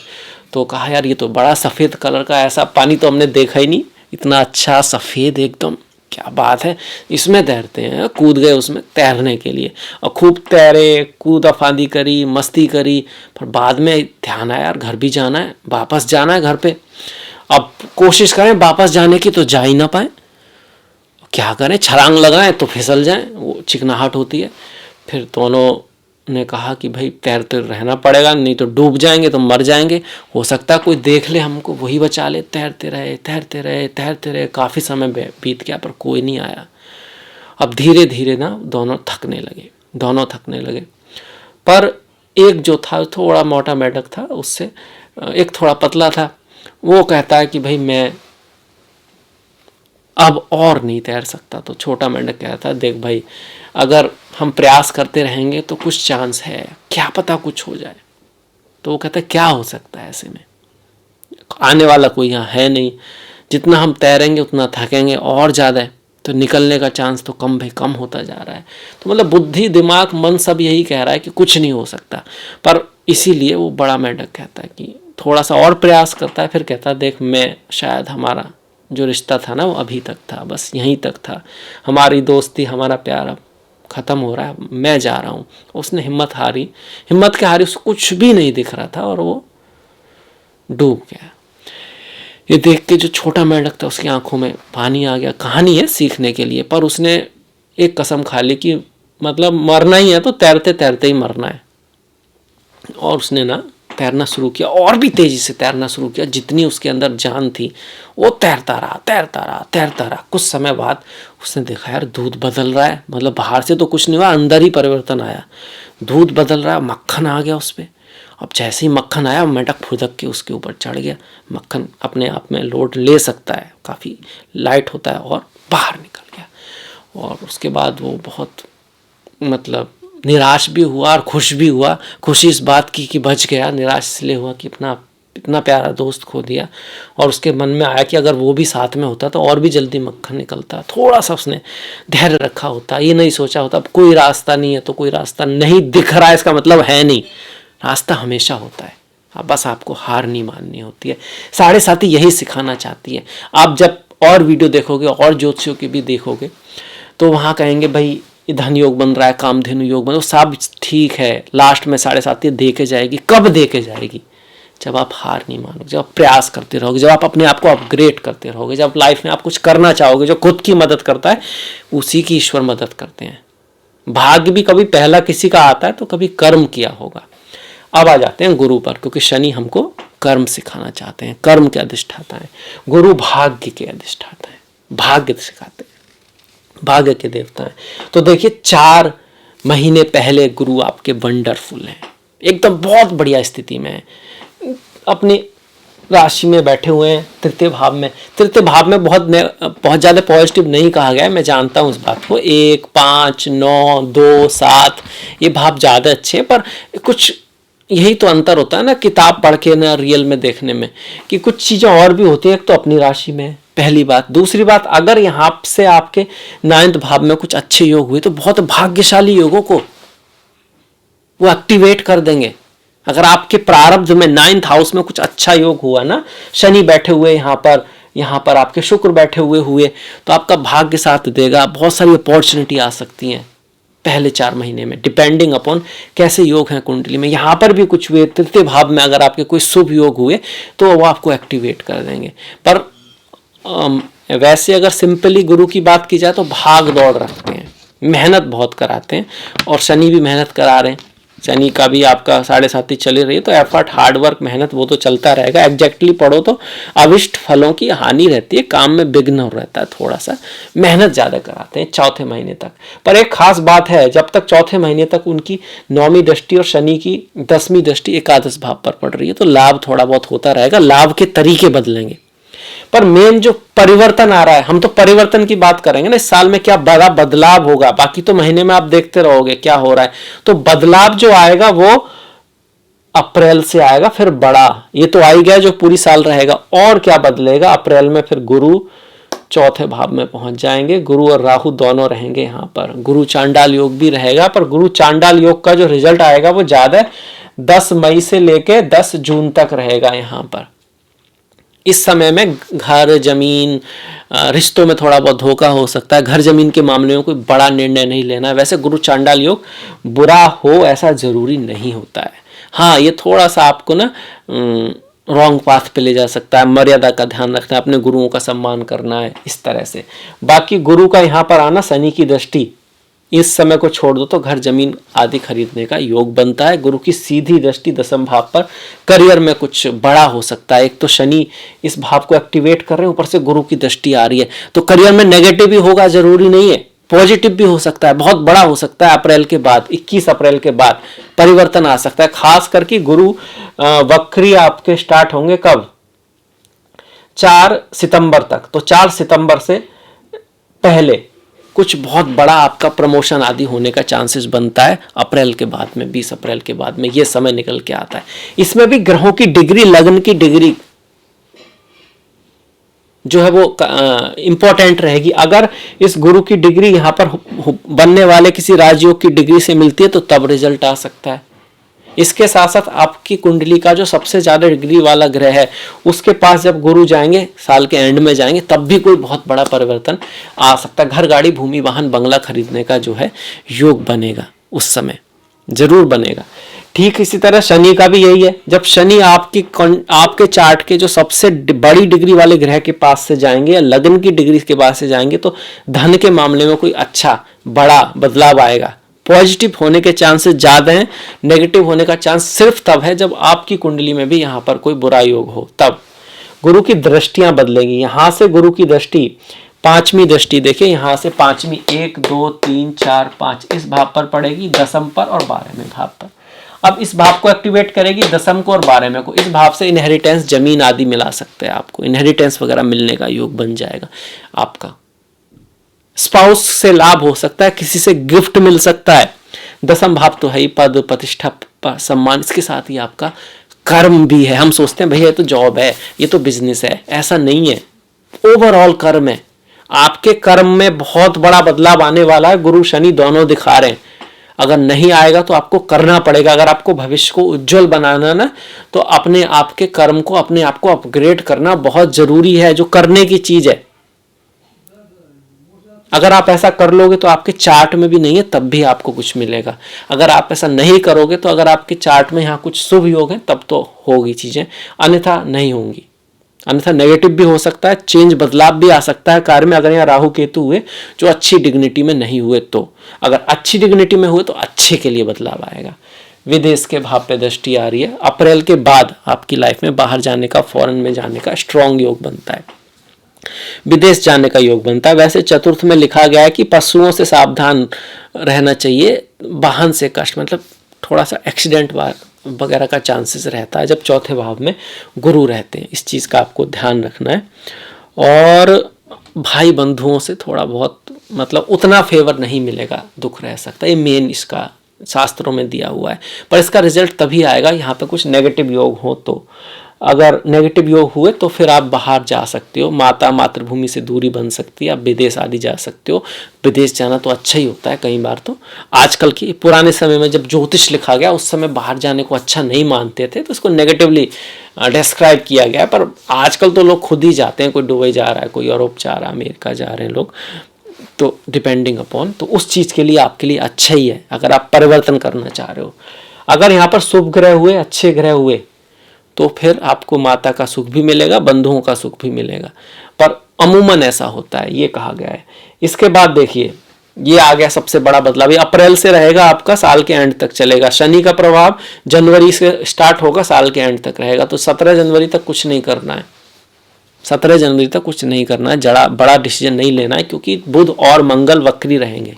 तो कहा यार ये तो बड़ा सफ़ेद कलर का, ऐसा पानी तो हमने देखा ही नहीं, इतना अच्छा सफ़ेद एकदम, क्या बात है, इसमें तैरते हैं। कूद गए उसमें तैरने के लिए और खूब तैरे, कूदा फांदी करी, मस्ती करी, पर बाद में ध्यान आया यार घर भी जाना है, वापस जाना है घर पे। अब कोशिश करें वापस जाने की तो जा ही ना पाए, क्या करें, छलांग लगाएं तो फिसल जाएं, वो चिकनाहट होती है। फिर दोनों ने कहा कि भाई तैरते रहना पड़ेगा, नहीं तो डूब जाएंगे, तो मर जाएंगे, हो सकता है कोई देख ले हमको, वही बचा ले। तैरते रहे तैरते रहे तैरते रहे, काफ़ी समय बीत गया पर कोई नहीं आया। अब धीरे धीरे ना दोनों थकने लगे। पर एक जो था थोड़ा मोटा मेंढक था, उससे एक थोड़ा पतला था, वो कहता है कि भाई मैं अब और नहीं तैर सकता। तो छोटा मेंढक कहता है देख भाई, अगर हम प्रयास करते रहेंगे तो कुछ चांस है, क्या पता कुछ हो जाए। तो वो कहता है क्या हो सकता है ऐसे में, आने वाला कोई यहाँ है नहीं, जितना हम तैरेंगे उतना थकेंगे और ज़्यादा है, तो निकलने का चांस तो कम भाई कम होता जा रहा है। तो मतलब बुद्धि, दिमाग, मन सब यही कह रहा है कि कुछ नहीं हो सकता। पर इसीलिए वो बड़ा मेंढक कहता है कि थोड़ा सा और प्रयास करता है, फिर कहता है देख मैं, शायद हमारा जो रिश्ता था ना वो अभी तक था, बस यहीं तक था, हमारी दोस्ती, हमारा प्यार अब ख़त्म हो रहा है, मैं जा रहा हूँ। उसने हिम्मत के हारी, उसको कुछ भी नहीं दिख रहा था और वो डूब गया। ये देख के जो छोटा मेंढक था उसकी आंखों में पानी आ गया। कहानी है सीखने के लिए, पर उसने एक कसम खा ली कि मतलब मरना ही है तो तैरते तैरते ही मरना है। और उसने ना तैरना शुरू किया, और भी तेजी से तैरना शुरू किया, जितनी उसके अंदर जान थी वो तैरता रहा। कुछ समय बाद उसने देखा यार दूध बदल रहा है, मतलब बाहर से तो कुछ नहीं हुआ, अंदर ही परिवर्तन आया, दूध बदल रहा है, मक्खन आ गया उस पर। अब जैसे ही मक्खन आया, मेंढक फुदक के उसके ऊपर चढ़ गया। मक्खन अपने आप में लोड ले सकता है, काफ़ी लाइट होता है, और बाहर निकल गया। और उसके बाद वो बहुत मतलब निराश भी हुआ और खुश भी हुआ। खुशी इस बात की कि बच गया, निराश इसलिए हुआ कि अपना इतना प्यारा दोस्त खो दिया। और उसके मन में आया कि अगर वो भी साथ में होता तो और भी जल्दी मक्खन निकलता। थोड़ा सा उसने धैर्य रखा होता, ये नहीं सोचा होता अब कोई रास्ता नहीं है तो कोई रास्ता नहीं दिख रहा है इसका मतलब है नहीं, रास्ता हमेशा होता है, बस आपको हार नहीं माननी होती है। साढ़े साथी यही सिखाना चाहती है। आप जब और वीडियो देखोगे और ज्योतिषियों की भी देखोगे तो वहाँ कहेंगे भाई धन योग बन रहा है, कामधेनु योग बन रहा है, सब ठीक है, लास्ट में साढ़े साथी दे के जाएगी। कब दे के जाएगी? जब आप हार नहीं मानोगे, जब आप प्रयास करते रहोगे, जब आप अपने आप को अपग्रेड करते रहोगे, जब लाइफ में आप कुछ करना चाहोगे। जो खुद की मदद करता है उसी की ईश्वर मदद करते हैं। भाग्य भी कभी पहला किसी का आता है तो कभी कर्म किया होगा। अब आ जाते हैं गुरु पर, क्योंकि शनि हमको कर्म सिखाना चाहते हैं, कर्म के अधिष्ठाता है। गुरु भाग्य के अधिष्ठाता है, भाग्य सिखाते हैं, भाग्य के देवता हैं। तो देखिए 4 महीने पहले गुरु आपके वंडरफुल हैं, एकदम बहुत बढ़िया स्थिति में है, अपने राशि में बैठे हुए हैं तृतीय भाव में। तृतीय भाव में बहुत ज़्यादा पॉजिटिव नहीं कहा गया है, मैं जानता हूँ इस बात को। 1, 5, 9, 2, 7 ये भाव ज़्यादा अच्छे हैं, पर कुछ यही तो अंतर होता है ना किताब पढ़ के ना रियल में देखने में, कि कुछ चीज़ें और भी होती हैं। एक तो अपनी राशि में, पहली बात। दूसरी बात, अगर यहाँ से आपके 9th भाव में कुछ अच्छे योग हुए तो बहुत भाग्यशाली योगों को वो एक्टिवेट कर देंगे। अगर आपके प्रारब्ध में 9th हाउस में कुछ अच्छा योग हुआ ना, शनि बैठे हुए यहाँ पर आपके शुक्र बैठे हुए तो आपका भाग्य साथ देगा। बहुत सारी अपॉर्चुनिटी आ सकती हैं पहले 4 महीने में, डिपेंडिंग अपॉन कैसे योग हैं कुंडली में। यहाँ पर भी कुछ हुए तृतीय भाव में, अगर आपके कोई शुभ योग हुए तो वो आपको एक्टिवेट कर देंगे। पर वैसे अगर सिंपली गुरु की बात की जाए तो भाग दौड़ रखते हैं, मेहनत बहुत कराते हैं, और शनि भी मेहनत करा रहे हैं। शनि का भी आपका 7.5 चल रही है, तो एफर्ट, हार्डवर्क, मेहनत वो तो चलता रहेगा। एग्जैक्टली पढ़ो तो अविष्ट फलों की हानि रहती है, काम में विघ्न रहता है, थोड़ा सा मेहनत ज़्यादा कराते हैं 4थे महीने तक। पर एक खास बात है, जब तक 4थे महीने तक उनकी 9वीं दृष्टि और शनि की 10वीं दृष्टि एकादश भाव पर पड़ रही है, तो लाभ थोड़ा बहुत होता रहेगा। लाभ के तरीके बदलेंगे, पर मेन जो परिवर्तन आ रहा है, हम तो परिवर्तन की बात करेंगे ना, इस साल में क्या बड़ा बदलाव होगा। बाकी तो महीने में आप देखते रहोगे क्या हो रहा है, तो बदलाव जो आएगा वो अप्रैल से आएगा, फिर बड़ा। ये तो आ ही गया जो पूरी साल रहेगा। और क्या बदलेगा अप्रैल में, फिर गुरु 4थे भाव में पहुंच जाएंगे। गुरु और राहु दोनों रहेंगे यहाँ पर। गुरु चांडाल योग भी रहेगा, पर गुरु चांडाल योग का जो रिजल्ट आएगा वो ज्यादा 10 मई से लेके 10 जून तक रहेगा यहाँ पर। इस समय में घर, जमीन, रिश्तों में थोड़ा बहुत धोखा हो सकता है। घर जमीन के मामले में कोई बड़ा निर्णय नहीं लेना है। वैसे गुरु चांडाल योग बुरा हो ऐसा जरूरी नहीं होता है। हाँ, ये थोड़ा सा आपको ना रॉन्ग पाथ पे ले जा सकता है। मर्यादा का ध्यान रखना है, अपने गुरुओं का सम्मान करना है, इस तरह से। बाकी गुरु का यहाँ पर आना, शनि की दृष्टि, इस समय को छोड़ दो तो घर जमीन आदि खरीदने का योग बनता है। गुरु की सीधी दृष्टि 10वें भाव पर, करियर में कुछ बड़ा हो सकता है। एक तो शनि इस भाव को एक्टिवेट कर रहे हैं, ऊपर से गुरु की दृष्टि आ रही है, तो करियर में नेगेटिव भी होगा जरूरी नहीं है, पॉजिटिव भी हो सकता है, बहुत बड़ा हो सकता है। अप्रैल के बाद, 21 अप्रैल के बाद परिवर्तन आ सकता है। खास करके गुरु वक्री आपके स्टार्ट होंगे कब, 4 सितंबर तक। तो 4 सितंबर से पहले कुछ बहुत बड़ा आपका प्रमोशन आदि होने का चांसेस बनता है। अप्रैल के बाद में, 20 अप्रैल के बाद में ये समय निकल के आता है। इसमें भी ग्रहों की डिग्री, लग्न की डिग्री जो है वो इंपॉर्टेंट रहेगी। अगर इस गुरु की डिग्री यहाँ पर बनने वाले किसी राजयोग की डिग्री से मिलती है तो तब रिजल्ट आ सकता है। इसके साथ साथ आपकी कुंडली का जो सबसे ज्यादा डिग्री वाला ग्रह है उसके पास जब गुरु जाएंगे, साल के एंड में जाएंगे, तब भी कोई बहुत बड़ा परिवर्तन आ सकता है। घर, गाड़ी, भूमि, वाहन, बंगला खरीदने का जो है योग बनेगा, उस समय जरूर बनेगा। ठीक इसी तरह शनि का भी यही है। जब शनि आपके चार्ट के जो सबसे बड़ी डिग्री वाले ग्रह के पास से जाएंगे या लग्न की डिग्री के पास से जाएंगे तो धन के मामले में कोई अच्छा बड़ा बदलाव आएगा। पॉजिटिव होने के चांसेस ज्यादा हैं, नेगेटिव होने का चांस सिर्फ तब है जब आपकी कुंडली में भी यहाँ पर कोई बुरा योग हो, तब गुरु की दृष्टियां बदलेंगी। यहां से गुरु की दृष्टि, 5वीं दृष्टि देखिए, यहां से 5वीं 1 2 3 4 5 इस भाव पर पड़ेगी, 10वीं पर और 12वें भाव पर। अब इस भाव को एक्टिवेट करेगी, 10वीं को और 12वें को। इस भाव से इनहेरिटेंस, जमीन आदि मिला सकते हैं आपको, इनहेरिटेंस वगैरह मिलने का योग बन जाएगा आपका। स्पाउस से लाभ हो सकता है, किसी से गिफ्ट मिल सकता है। 10वां भाव तो है ही पद, प्रतिष्ठा, सम्मान, इसके साथ ही आपका कर्म भी है। हम सोचते हैं भैया ये तो जॉब है, ये तो बिजनेस है, ऐसा नहीं है। ओवरऑल कर्म है। आपके कर्म में बहुत बड़ा बदलाव आने वाला है, गुरु शनि दोनों दिखा रहे हैं। अगर नहीं आएगा तो आपको करना पड़ेगा। अगर आपको भविष्य को उज्जवल बनाना ना, तो अपने आप के कर्म को, अपने आप को अपग्रेड करना बहुत जरूरी है, जो करने की चीज है। अगर आप ऐसा कर लोगे तो आपके चार्ट में भी नहीं है, तब भी आपको कुछ मिलेगा। अगर आप ऐसा नहीं करोगे तो अगर आपके चार्ट में यहाँ कुछ शुभ योग है तब तो होगी चीजें, अन्यथा नहीं होंगी। अन्यथा नेगेटिव भी हो सकता है, चेंज, बदलाव भी आ सकता है कार्य में। अगर यहाँ राहु केतु हुए जो अच्छी डिग्निटी में नहीं हुए, तो अगर अच्छी डिग्निटी में हुए तो अच्छे के लिए बदलाव आएगा। विदेश के भाव पे दृष्टि आ रही है। अप्रैल के बाद आपकी लाइफ में बाहर जाने का, फॉरेन में जाने का स्ट्रॉन्ग योग बनता है, विदेश जाने का योग बनता है। वैसे चतुर्थ में लिखा गया है कि पशुओं से सावधान रहना चाहिए, वाहन से कष्ट, मतलब थोड़ा सा एक्सीडेंट वगैरह का चांसेस रहता है जब चौथे भाव में गुरु रहते हैं। इस चीज़ का आपको ध्यान रखना है। और भाई बंधुओं से थोड़ा बहुत मतलब उतना फेवर नहीं मिलेगा, दुख रह सकता है, ये मेन इसका शास्त्रों में दिया हुआ है। पर इसका रिजल्ट तभी आएगा यहाँ पे कुछ नेगेटिव योग हो तो। अगर नेगेटिव योग हुए तो फिर आप बाहर जा सकते हो, मातृभूमि से दूरी बन सकती है, आप विदेश आदि जा सकते हो। विदेश जाना तो अच्छा ही होता है कई बार। तो आजकल की पुराने समय में जब ज्योतिष लिखा गया उस समय बाहर जाने को अच्छा नहीं मानते थे, तो इसको नेगेटिवली डिस्क्राइब किया गया है। पर आजकल तो लोग खुद ही जाते हैं, कोई दुबई जा रहा है, कोई यूरोप जा रहा है, अमेरिका जा रहे हैं लोग, तो डिपेंडिंग अपॉन, तो उस चीज़ के लिए आपके लिए अच्छा ही है अगर आप परिवर्तन करना चाह रहे हो। अगर यहाँ पर शुभ ग्रह हुए, अच्छे ग्रह हुए, तो फिर आपको माता का सुख भी मिलेगा, बंधुओं का सुख भी मिलेगा। पर अमूमन ऐसा होता है, ये कहा गया है। इसके बाद देखिए, ये आ गया सबसे बड़ा बदलाव, ये अप्रैल से रहेगा आपका, साल के एंड तक चलेगा। शनि का प्रभाव जनवरी से स्टार्ट होगा, साल के एंड तक रहेगा। तो 17 जनवरी तक कुछ नहीं करना है, 17 जनवरी तक कुछ नहीं करना है, बड़ा डिसीजन नहीं लेना है, क्योंकि बुध और मंगल वक्री रहेंगे,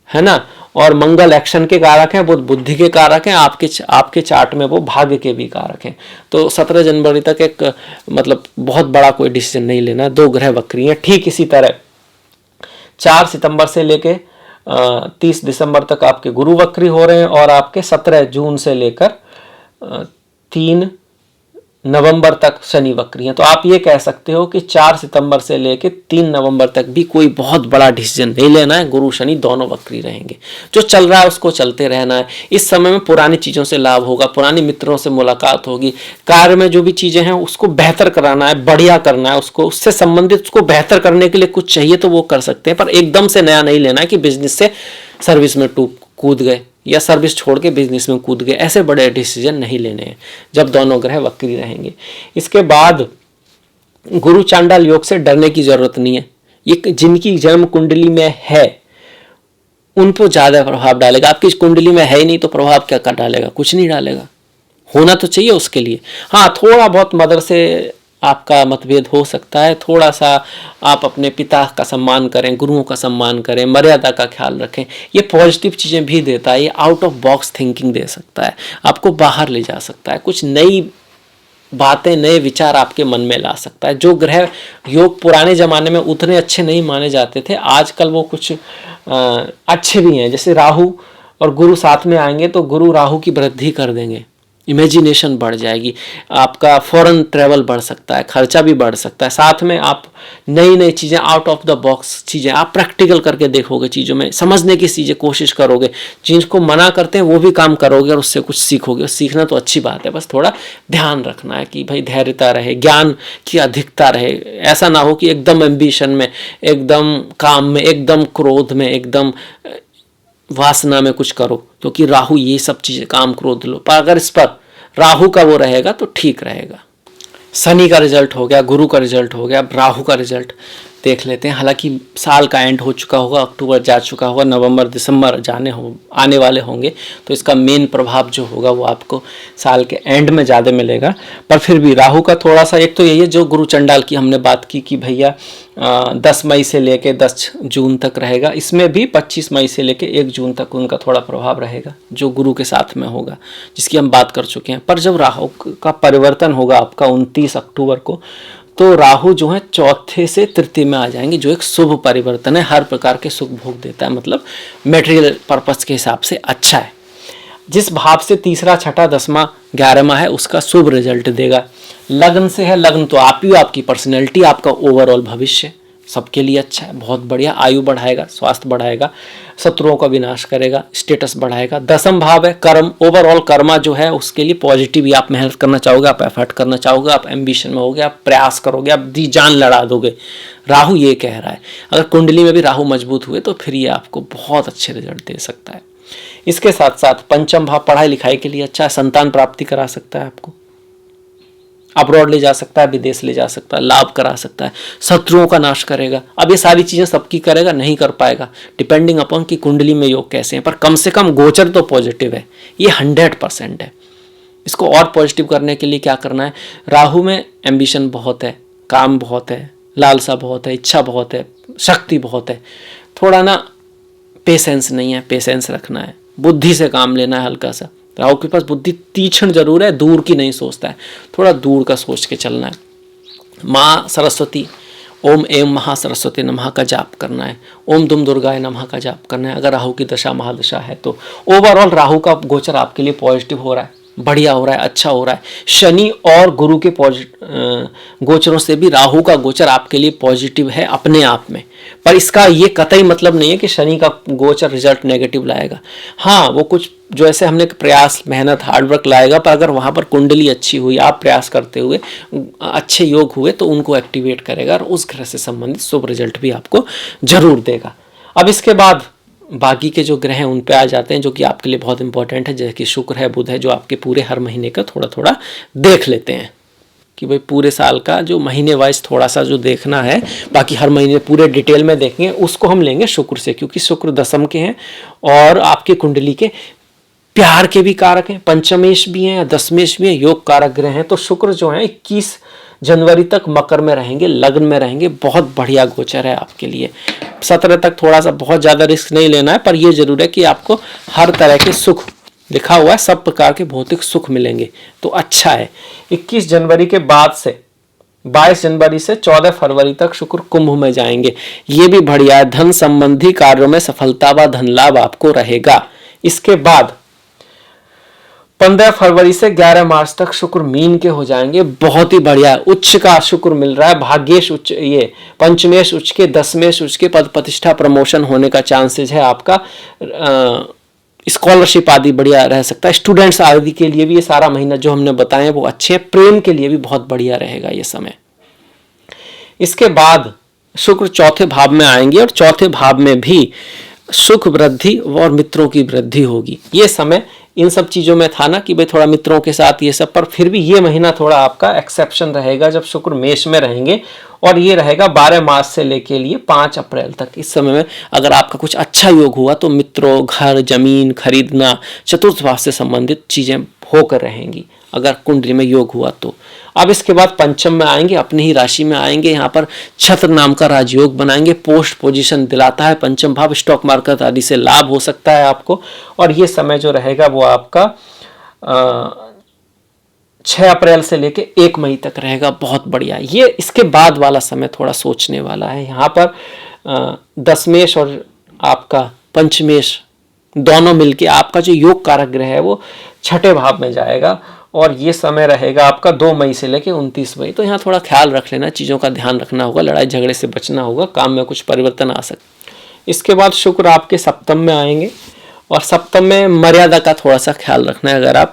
है ना। और मंगल एक्शन के कारक हैं, बुध बुद्धि के कारक हैं, आपके चार्ट में वो भाग्य के भी कारक हैं। तो 17 जनवरी तक एक मतलब बहुत बड़ा कोई डिसीजन नहीं लेना, 2 ग्रह वक्री हैं। ठीक इसी तरह 4 सितंबर से लेके 30 दिसंबर तक आपके गुरु वक्री हो रहे हैं, और आपके 17 जून से लेकर 3 नवंबर तक शनि वक्री हैं। तो आप ये कह सकते हो कि 4 सितंबर से लेकर 3 नवंबर तक भी कोई बहुत बड़ा डिसीजन नहीं लेना है, गुरु शनि दोनों वक्री रहेंगे। जो चल रहा है उसको चलते रहना है। इस समय में पुरानी चीज़ों से लाभ होगा, पुराने मित्रों से मुलाकात होगी, कार्य में जो भी चीज़ें हैं उसको बेहतर कराना है, बढ़िया करना है, उसको उससे संबंधित उसको बेहतर करने के लिए कुछ चाहिए तो वो कर सकते हैं। पर एकदम से नया नहीं लेना है कि बिजनेस से सर्विस में कूद गए या सर्विस छोड़ के बिजनेस में कूद गए, ऐसे बड़े डिसीजन नहीं लेने हैं जब दोनों ग्रह वक्री रहेंगे। इसके बाद गुरु चांडाल योग से डरने की जरूरत नहीं है। ये जिनकी जन्म कुंडली में है उन पर ज्यादा प्रभाव डालेगा। आपकी कुंडली में है ही नहीं तो प्रभाव क्या कर डालेगा, कुछ नहीं डालेगा। होना तो चाहिए उसके लिए, हाँ थोड़ा बहुत मदर से आपका मतभेद हो सकता है, थोड़ा सा आप अपने पिता का सम्मान करें, गुरुओं का सम्मान करें, मर्यादा का ख्याल रखें, ये पॉजिटिव चीज़ें भी देता है। ये आउट ऑफ बॉक्स थिंकिंग दे सकता है, आपको बाहर ले जा सकता है, कुछ नई बातें, नए विचार आपके मन में ला सकता है। जो ग्रह योग पुराने ज़माने में उतने अच्छे नहीं माने जाते थे, आजकल वो कुछ अच्छे भी हैं। जैसे राहु और गुरु साथ में आएंगे तो गुरु राहु की वृद्धि कर देंगे, इमेजिनेशन बढ़ जाएगी, आपका फॉरेन ट्रैवल बढ़ सकता है, खर्चा भी बढ़ सकता है। साथ में आप नई नई चीज़ें, आउट ऑफ द बॉक्स चीज़ें आप प्रैक्टिकल करके देखोगे, चीज़ों में समझने की चीज़ें कोशिश करोगे, जिनको मना करते हैं वो भी काम करोगे और उससे कुछ सीखोगे। सीखना तो अच्छी बात है, बस थोड़ा ध्यान रखना है कि भाई धैर्यता रहे, ज्ञान की अधिकता रहे। ऐसा ना हो कि एकदम एम्बिशन में, एकदम काम में, एकदम क्रोध में, एकदम वासना में कुछ करो, क्योंकि राहु ये सब चीज़ें, काम क्रोध लो। पर अगर इस पर राहु का वो रहेगा तो ठीक रहेगा। शनि का रिजल्ट हो गया, गुरु का रिजल्ट हो गया, राहु का रिजल्ट देख लेते हैं। हालांकि साल का एंड हो चुका होगा, अक्टूबर जा चुका होगा, नवंबर दिसंबर आने वाले होंगे, तो इसका मेन प्रभाव जो होगा वो आपको साल के एंड में ज़्यादा मिलेगा। पर फिर भी राहु का थोड़ा सा, एक तो यही है जो गुरु चंडाल की हमने बात की कि भैया 10 मई से लेके 10 जून तक रहेगा, इसमें भी 25 मई से लेके 1 जून तक उनका थोड़ा प्रभाव रहेगा जो गुरु के साथ में होगा, जिसकी हम बात कर चुके हैं। पर जब राहु का परिवर्तन होगा आपका 29 अक्टूबर को, तो राहु जो है चौथे से तृतीय में आ जाएंगे, जो एक शुभ परिवर्तन है, हर प्रकार के सुख भोग देता है, मतलब मेटेरियल पर्पस के हिसाब से अच्छा है। जिस भाव से तीसरा, छठा, 10वां, 11वां है उसका शुभ रिजल्ट देगा। लग्न से है, लग्न तो आप ही, आपकी पर्सनैलिटी, आपका ओवरऑल भविष्य सबके लिए अच्छा है, बहुत बढ़िया। आयु बढ़ाएगा, स्वास्थ्य बढ़ाएगा, शत्रुओं का विनाश करेगा, स्टेटस बढ़ाएगा। 10वां भाव है कर्म, ओवरऑल कर्मा जो है उसके लिए पॉजिटिव ही, आप मेहनत करना चाहोगे, आप एफर्ट करना चाहोगे, आप एम्बिशन में होगे, आप प्रयास करोगे, आप दी जान लड़ा दोगे। राहु ये कह रहा है। अगर कुंडली में भी राहु मजबूत हुए तो फिर ये आपको बहुत अच्छे रिजल्ट दे सकता है। इसके साथ साथ पंचम भाव पढ़ाई लिखाई के लिए अच्छा है, संतान प्राप्ति करा सकता है, आपको अब्रॉड ले जा सकता है, विदेश ले जा सकता है, लाभ करा सकता है, शत्रुओं का नाश करेगा। अब ये सारी चीज़ें सबकी करेगा, नहीं कर पाएगा, डिपेंडिंग अपॉन कि कुंडली में योग कैसे हैं। पर कम से कम गोचर तो पॉजिटिव है, ये 100% है। इसको और पॉजिटिव करने के लिए क्या करना है, राहु में एम्बिशन बहुत है, काम बहुत है, लालसा बहुत है, इच्छा बहुत है, शक्ति बहुत है, थोड़ा ना पेशेंस नहीं है, पेशेंस रखना है, बुद्धि से काम लेना है हल्का सा, राहु के पास बुद्धि तीक्ष्ण जरूर है, दूर की नहीं सोचता है, थोड़ा दूर का सोच के चलना है। माँ सरस्वती, ओम एम महासरस्वती नमः का जाप करना है, ओम दुम दुर्गाय नमः का जाप करना है अगर राहु की दशा महादशा है तो। ओवरऑल राहु का गोचर आपके लिए पॉजिटिव हो रहा है, बढ़िया हो रहा है, अच्छा हो रहा है। शनि और गुरु के गोचरों से भी राहु का गोचर आपके लिए पॉजिटिव है अपने आप में, पर इसका ये कतई मतलब नहीं है कि शनि का गोचर रिजल्ट नेगेटिव लाएगा। हाँ, वो कुछ जो ऐसे हमने प्रयास, मेहनत, हार्डवर्क लाएगा, पर अगर वहाँ पर कुंडली अच्छी हुई, आप प्रयास करते हुए अच्छे योग हुए तो उनको एक्टिवेट करेगा और उस ग्रह से संबंधित शुभ रिजल्ट भी आपको जरूर देगा। अब इसके बाद बाकी के जो ग्रह हैं उन पे आ जाते हैं जो कि आपके लिए बहुत इंपॉर्टेंट है, जैसे कि शुक्र है, बुध है, जो आपके पूरे हर महीने का थोड़ा थोड़ा देख लेते हैं कि भाई पूरे साल का जो महीने वाइज थोड़ा सा जो देखना है, बाकी हर महीने पूरे डिटेल में देखेंगे, उसको हम लेंगे शुक्र से, क्योंकि शुक्र दशम के हैं और आपके कुंडली के प्यार के भी कारक हैं, पंचमेश भी हैं, दशमेश भी हैं, योग कारक ग्रह हैं। तो शुक्र जो है 21 जनवरी तक मकर में रहेंगे, लग्न में रहेंगे, बहुत बढ़िया गोचर है आपके लिए। 17 तक थोड़ा सा बहुत ज़्यादा रिस्क नहीं लेना है, पर यह जरूर है कि आपको हर तरह के सुख, लिखा हुआ है सब प्रकार के भौतिक सुख मिलेंगे, तो अच्छा है। 21 जनवरी के बाद से 22 जनवरी से 14 फरवरी तक शुक्र कुंभ में जाएंगे, ये भी बढ़िया है। धन संबंधी कार्यों में सफलता व धन लाभ आपको रहेगा। इसके बाद 15 फरवरी से 11 मार्च तक शुक्र मीन के हो जाएंगे, बहुत ही बढ़िया है। उच्च का शुक्र मिल रहा है, भाग्येश उच्च, ये पंचमेश उच्च के, दशमेश उच्च के, पद प्रतिष्ठा प्रमोशन होने का चांसेस है आपका। स्कॉलरशिप आदि बढ़िया रह सकता है। स्टूडेंट्स आदि के लिए भी ये सारा महीना जो हमने बताए वो अच्छे हैं। प्रेम के लिए भी बहुत बढ़िया रहेगा ये समय। इसके बाद शुक्र चौथे भाव में आएंगे और चौथे भाव में भी सुख वृद्धि और मित्रों की वृद्धि होगी। ये समय इन सब चीज़ों में था ना कि भाई थोड़ा मित्रों के साथ ये सब, पर फिर भी ये महीना थोड़ा आपका एक्सेप्शन रहेगा जब शुक्र मेष में रहेंगे, और ये रहेगा 12 मार्च से लेके लिए 5 अप्रैल तक। इस समय में अगर आपका कुछ अच्छा योग हुआ तो मित्रों, घर, जमीन खरीदना, चतुर्थ भाव से संबंधित चीज़ें होकर रहेंगी अगर कुंडली में योग हुआ तो। अब इसके बाद पंचम में आएंगे, अपनी ही राशि में आएंगे, यहाँ पर छत्र नाम का राजयोग बनाएंगे, पोस्ट पोजीशन दिलाता है पंचम भाव, स्टॉक मार्केट आदि से लाभ हो सकता है आपको। और ये समय जो रहेगा वो आपका 6 अप्रैल से लेके 1 मई तक रहेगा, बहुत बढ़िया। ये इसके बाद वाला समय थोड़ा सोचने वाला है। यहाँ पर दशमेश और आपका पंचमेश दोनों मिलके आपका जो योग कारक ग्रह है वो छठे भाव में जाएगा, और ये समय रहेगा आपका 2 मई से लेके 29 मई। तो यहाँ थोड़ा ख्याल रख लेना, चीज़ों का ध्यान रखना होगा, लड़ाई झगड़े से बचना होगा, काम में कुछ परिवर्तन आ सकता। इसके बाद शुक्र आपके सप्तम में आएंगे, और सप्तम में मर्यादा का थोड़ा सा ख्याल रखना है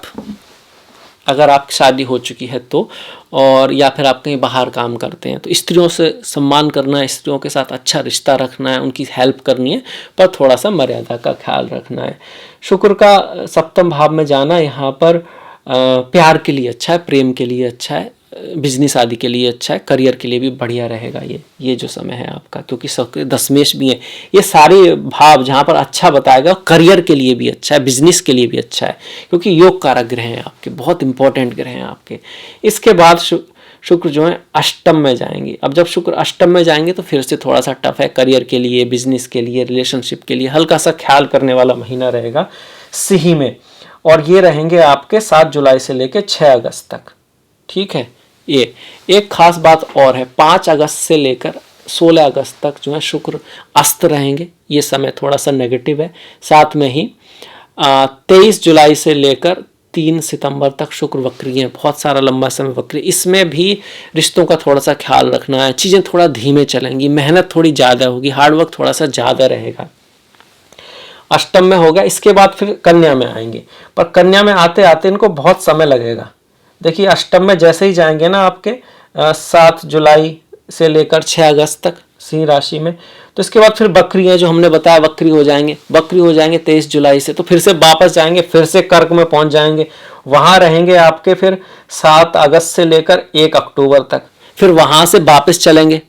अगर आप शादी हो चुकी है तो, और या फिर आप कहीं बाहर काम करते हैं तो स्त्रियों से सम्मान करना है, स्त्रियों के साथ अच्छा रिश्ता रखना है, उनकी हेल्प करनी है, पर थोड़ा सा मर्यादा का ख्याल रखना है। शुक्र का सप्तम भाव में जाना यहाँ पर प्यार के लिए अच्छा है, प्रेम के लिए अच्छा है, बिजनेस आदि के लिए अच्छा है, करियर के लिए भी बढ़िया रहेगा ये जो समय है आपका, क्योंकि दशमेश भी है। ये सारे भाव जहाँ पर अच्छा बताएगा, करियर के लिए भी अच्छा है, बिजनेस के लिए भी अच्छा है, क्योंकि योग कारक ग्रह हैं आपके, बहुत इंपॉर्टेंट ग्रह हैं आपके। इसके बाद शुक्र जो है अष्टम में जाएंगे। अब जब शुक्र अष्टम में जाएंगे तो फिर से थोड़ा सा टफ है, करियर के लिए, बिजनेस के लिए, रिलेशनशिप के लिए हल्का सा ख्याल करने वाला महीना रहेगा सिंह में, और ये रहेंगे आपके 7 जुलाई से लेकर 6 अगस्त तक। ठीक है। ये एक खास बात और है, 5 अगस्त से लेकर 16 अगस्त तक जो है शुक्र अस्त रहेंगे, ये समय थोड़ा सा नेगेटिव है। साथ में ही 23 जुलाई से लेकर 3 सितंबर तक शुक्र वक्री है, बहुत सारा लंबा समय वक्री। इसमें भी रिश्तों का थोड़ा सा ख्याल रखना है, चीज़ें थोड़ा धीमे चलेंगी, मेहनत थोड़ी ज़्यादा होगी, हार्डवर्क थोड़ा सा ज़्यादा रहेगा। अष्टम में होगा। इसके बाद फिर कन्या में आएंगे, पर कन्या में आते आते इनको बहुत समय लगेगा। देखिए अष्टम में जैसे ही जाएंगे ना आपके 7 जुलाई से लेकर 6 अगस्त तक सिंह राशि में, तो इसके बाद फिर बकरी है जो हमने बताया, बकरी हो जाएंगे 23 जुलाई से, तो फिर से वापस जाएंगे, फिर से कर्क में पहुंच जाएंगे, वहां रहेंगे आपके फिर 7 अगस्त से लेकर 1 अक्टूबर तक, फिर वहां से वापस चलेंगे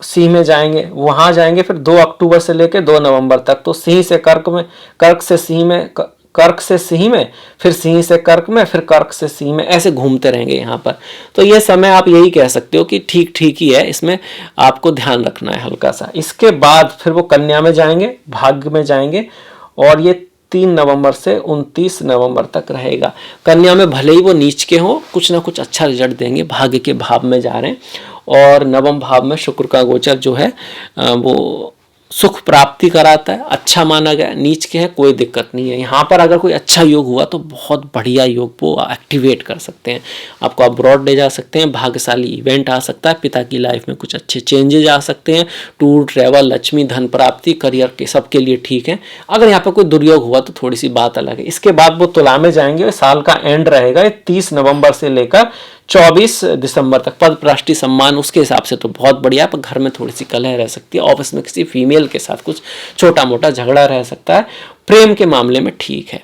सिंह में जाएंगे, वहां जाएंगे फिर 2 अक्टूबर से लेकर 2 नवंबर तक। तो सिंह से कर्क में, कर्क से सिंह में, कर्क से सिंह में, फिर सिंह से कर्क में, फिर कर्क से सिंह में, ऐसे घूमते रहेंगे यहाँ पर। तो ये समय आप यही कह सकते हो कि ठीक ठीक ही है, इसमें आपको ध्यान रखना है हल्का सा। इसके बाद फिर वो कन्या में जाएंगे, भाग्य में जाएंगे, और ये 3 नवंबर से 29 नवंबर तक रहेगा। कन्या में भले ही वो नीच के हों, कुछ ना कुछ अच्छा रिजल्ट देंगे, भाग्य के भाव में जा रहे हैं। और नवम भाव में शुक्र का गोचर जो है वो सुख प्राप्ति कराता है, अच्छा माना गया। नीच के है कोई दिक्कत नहीं है। यहाँ पर अगर कोई अच्छा योग हुआ तो बहुत बढ़िया योग वो एक्टिवेट कर सकते हैं, आपको अब्रॉड ले जा सकते हैं, भाग्यशाली इवेंट आ सकता है, पिता की लाइफ में कुछ अच्छे चेंजेज आ सकते हैं, टूर ट्रैवल, लक्ष्मी, धन प्राप्ति, करियर के सबके लिए ठीक है। अगर यहाँ पर कोई दुर्योग हुआ तो थोड़ी सी बात अलग है। इसके बाद वो तुला में जाएंगे, साल का एंड रहेगा 30 नवंबर से लेकर 24 दिसंबर तक। पद राष्ट्रीय सम्मान उसके हिसाब से तो बहुत बढ़िया है, पर घर में थोड़ी सी कलह रह सकती है, ऑफिस में किसी फीमेल के साथ कुछ छोटा मोटा झगड़ा रह सकता है। प्रेम के मामले में ठीक है,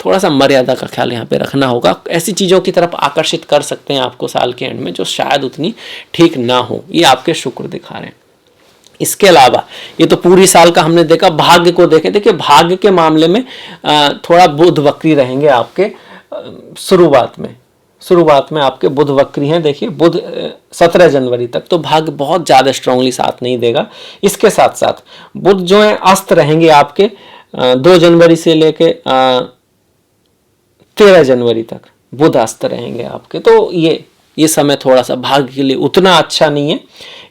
थोड़ा सा मर्यादा का ख्याल यहाँ पे रखना होगा। ऐसी चीज़ों की तरफ आकर्षित कर सकते हैं आपको साल के एंड में जो शायद उतनी ठीक ना हो, ये आपके शुक्र दिखा रहे हैं। इसके अलावा ये तो पूरी साल का हमने देखा। भाग्य को देखें, देखिए भाग्य के मामले में थोड़ा बुध वक्री रहेंगे आपके शुरुआत में आपके बुध वक्री हैं। देखिए बुध 17 जनवरी तक तो भाग्य बहुत ज़्यादा स्ट्रांगली साथ नहीं देगा। इसके साथ साथ बुध जो है अस्त रहेंगे आपके 2 जनवरी से लेके 13 जनवरी तक बुध अस्त रहेंगे आपके। तो ये समय थोड़ा सा भाग्य के लिए उतना अच्छा नहीं है।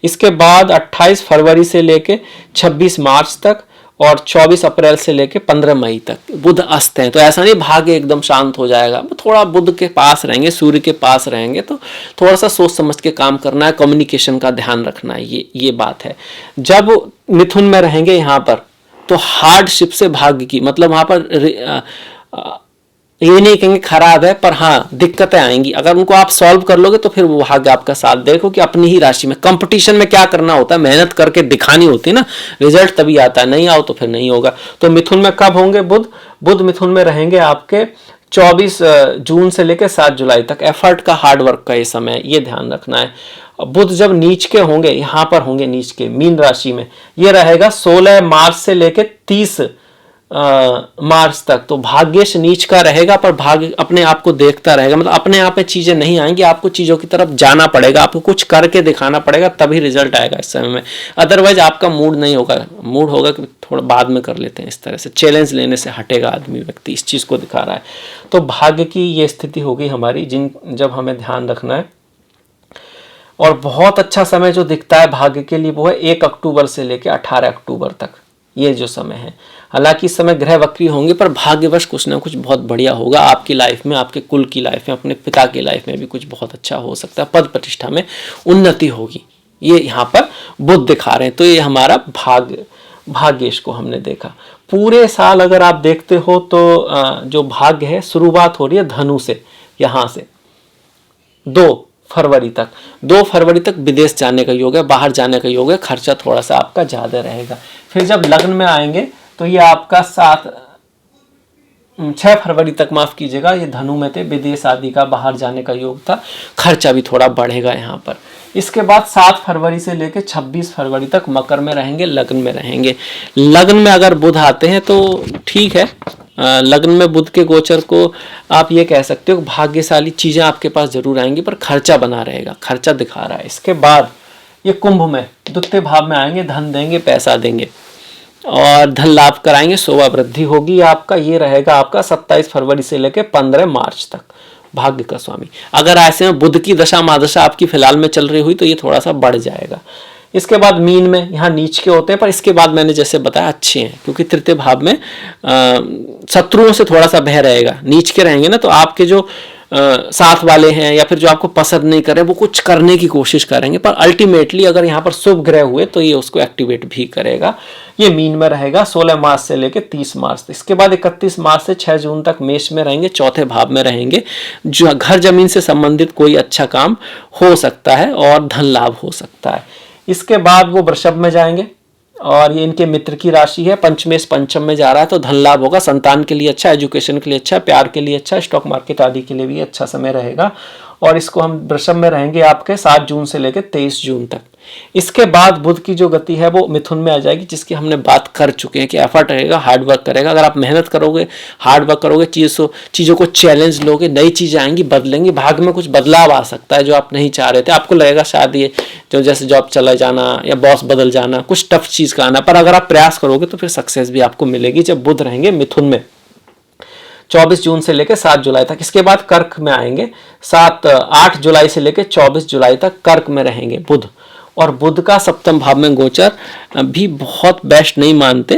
इसके बाद 28 फरवरी से लेके 26 मार्च तक और 24 अप्रैल से लेके 15 मई तक बुध अस्त हैं। तो ऐसा नहीं भाग्य एकदम शांत हो जाएगा, थोड़ा बुध के पास रहेंगे, सूर्य के पास रहेंगे, तो थोड़ा सा सोच समझ के काम करना है, कम्युनिकेशन का ध्यान रखना है, ये बात है। जब मिथुन में रहेंगे यहाँ पर तो हार्डशिप से भाग्य की, मतलब वहाँ पर ये नहीं कहेंगे खराब है, पर हाँ दिक्कतें आएंगी। अगर उनको आप सॉल्व कर लोगे तो फिर वो भाग्य आपका साथ देखो कि अपनी ही राशि में कंपटीशन में क्या करना होता है, मेहनत करके दिखानी होती है ना, रिजल्ट तभी आता है, नहीं आओ तो फिर नहीं होगा। तो मिथुन में कब होंगे बुध मिथुन में रहेंगे आपके 24 जून से लेकर 7 जुलाई तक। एफर्ट का, हार्डवर्क का ये समय, ये ध्यान रखना है। बुध जब नीच के होंगे, यहाँ पर होंगे नीच के मीन राशि में, ये रहेगा 16 मार्च से लेकर 30 मार्च तक। तो भाग्येश नीच का रहेगा, पर भाग्य अपने आप को देखता रहेगा, मतलब अपने आप में चीजें नहीं आएंगी, आपको चीजों की तरफ जाना पड़ेगा, आपको कुछ करके दिखाना पड़ेगा, तभी रिजल्ट आएगा इस समय में। अदरवाइज आपका मूड नहीं होगा, मूड होगा कि थोड़ा बाद में कर लेते हैं, इस तरह से चैलेंज लेने से हटेगा आदमी, व्यक्ति इस चीज को दिखा रहा है। तो भाग्य की ये स्थिति होगी हमारी, जब हमें ध्यान रखना है। और बहुत अच्छा समय जो दिखता है भाग्य के लिए वो है 1 अक्टूबर से लेकर 18 अक्टूबर तक, ये जो समय है। हालांकि इस समय ग्रह वक्री होंगे, पर भाग्यवश कुछ ना कुछ बहुत बढ़िया होगा आपकी लाइफ में, आपके कुल की लाइफ में, अपने पिता की लाइफ में भी कुछ बहुत अच्छा हो सकता है, पद प्रतिष्ठा में उन्नति होगी, ये यहाँ पर बुध दिखा रहे हैं। तो ये हमारा भाग्येश को हमने देखा। पूरे साल अगर आप देखते हो तो जो भाग्य है, शुरुआत हो रही है धनु से, यहाँ से 2 फरवरी तक विदेश जाने का योग है, बाहर जाने का योग है, खर्चा थोड़ा सा आपका ज्यादा रहेगा। फिर जब लग्न में आएंगे तो ये आपका 6 फरवरी तक, माफ कीजिएगा, ये धनु में थे, विदेश आदि का, बाहर जाने का योग था, खर्चा भी थोड़ा बढ़ेगा यहाँ पर। इसके बाद 7 फरवरी से लेकर 26 फरवरी तक मकर में रहेंगे, लग्न में रहेंगे। लग्न में अगर बुध आते हैं तो ठीक है, लग्न में बुध के गोचर को आप ये कह सकते हो भाग्यशाली चीजें आपके पास जरूर आएंगी, पर खर्चा बना रहेगा, खर्चा दिखा रहा है। इसके बाद ये कुंभ में द्वितीय भाव में आएंगे, धन देंगे, पैसा देंगे और धन लाभ कराएंगे, शोभा वृद्धि होगी आपका। ये रहेगा आपका 27 फरवरी से लेकर 15 मार्च तक, भाग्य का स्वामी। अगर ऐसे में बुध की दशा महादशा आपकी फिलहाल में चल रही हुई तो ये थोड़ा सा बढ़ जाएगा। इसके बाद मीन में यहाँ नीच के होते हैं, पर इसके बाद मैंने जैसे बताया अच्छे हैं, क्योंकि तृतीय भाव में शत्रुओं से थोड़ा सा भय रहेगा। नीच के रहेंगे ना तो आपके जो साथ वाले हैं या फिर जो आपको पसंद नहीं कर रहे वो कुछ करने की कोशिश करेंगे, पर अल्टीमेटली अगर यहाँ पर शुभ ग्रह हुए तो ये उसको एक्टिवेट भी करेगा। ये मीन में रहेगा 16 मार्च से लेकर 30 मार्च। इसके बाद 31 मार्च से 6 जून तक मेष में रहेंगे, चौथे भाव में रहेंगे। जो घर जमीन से संबंधित कोई अच्छा काम हो सकता है और धन लाभ हो सकता है। इसके बाद वो वृषभ में जाएंगे और ये इनके मित्र की राशि है, पंचमेश पंचम में जा रहा है, तो धन लाभ होगा, संतान के लिए अच्छा, एजुकेशन के लिए अच्छा, प्यार के लिए अच्छा, स्टॉक मार्केट आदि के लिए भी अच्छा समय रहेगा। और इसको हम वृषभ में रहेंगे आपके 7 जून से लेकर 23 जून तक। इसके बाद बुध की जो गति है वो मिथुन में आ जाएगी, जिसकी हमने बात कर चुके हैं कि एफर्ट रहेगा, हार्डवर्क करेगा। अगर आप मेहनत करोगे, हार्डवर्क करोगे, चीज़ों को चैलेंज लोगे, नई चीज़ें आएंगी, बदलेंगी, भाग्य में कुछ बदलाव आ सकता है जो आप नहीं चाह रहे थे। आपको लगेगा शायद ये जो जैसे जॉब चला जाना या बॉस बदल जाना, कुछ टफ चीज़ का आना, पर अगर आप प्रयास करोगे तो फिर सक्सेस भी आपको मिलेगी जब बुध रहेंगे मिथुन में। 24 जून से लेकर 7 जुलाई तक। इसके बाद कर्क में आएंगे, 8 जुलाई से लेकर 24 जुलाई तक कर्क में रहेंगे बुध। और बुध का सप्तम भाव में गोचर भी बहुत बेस्ट नहीं मानते।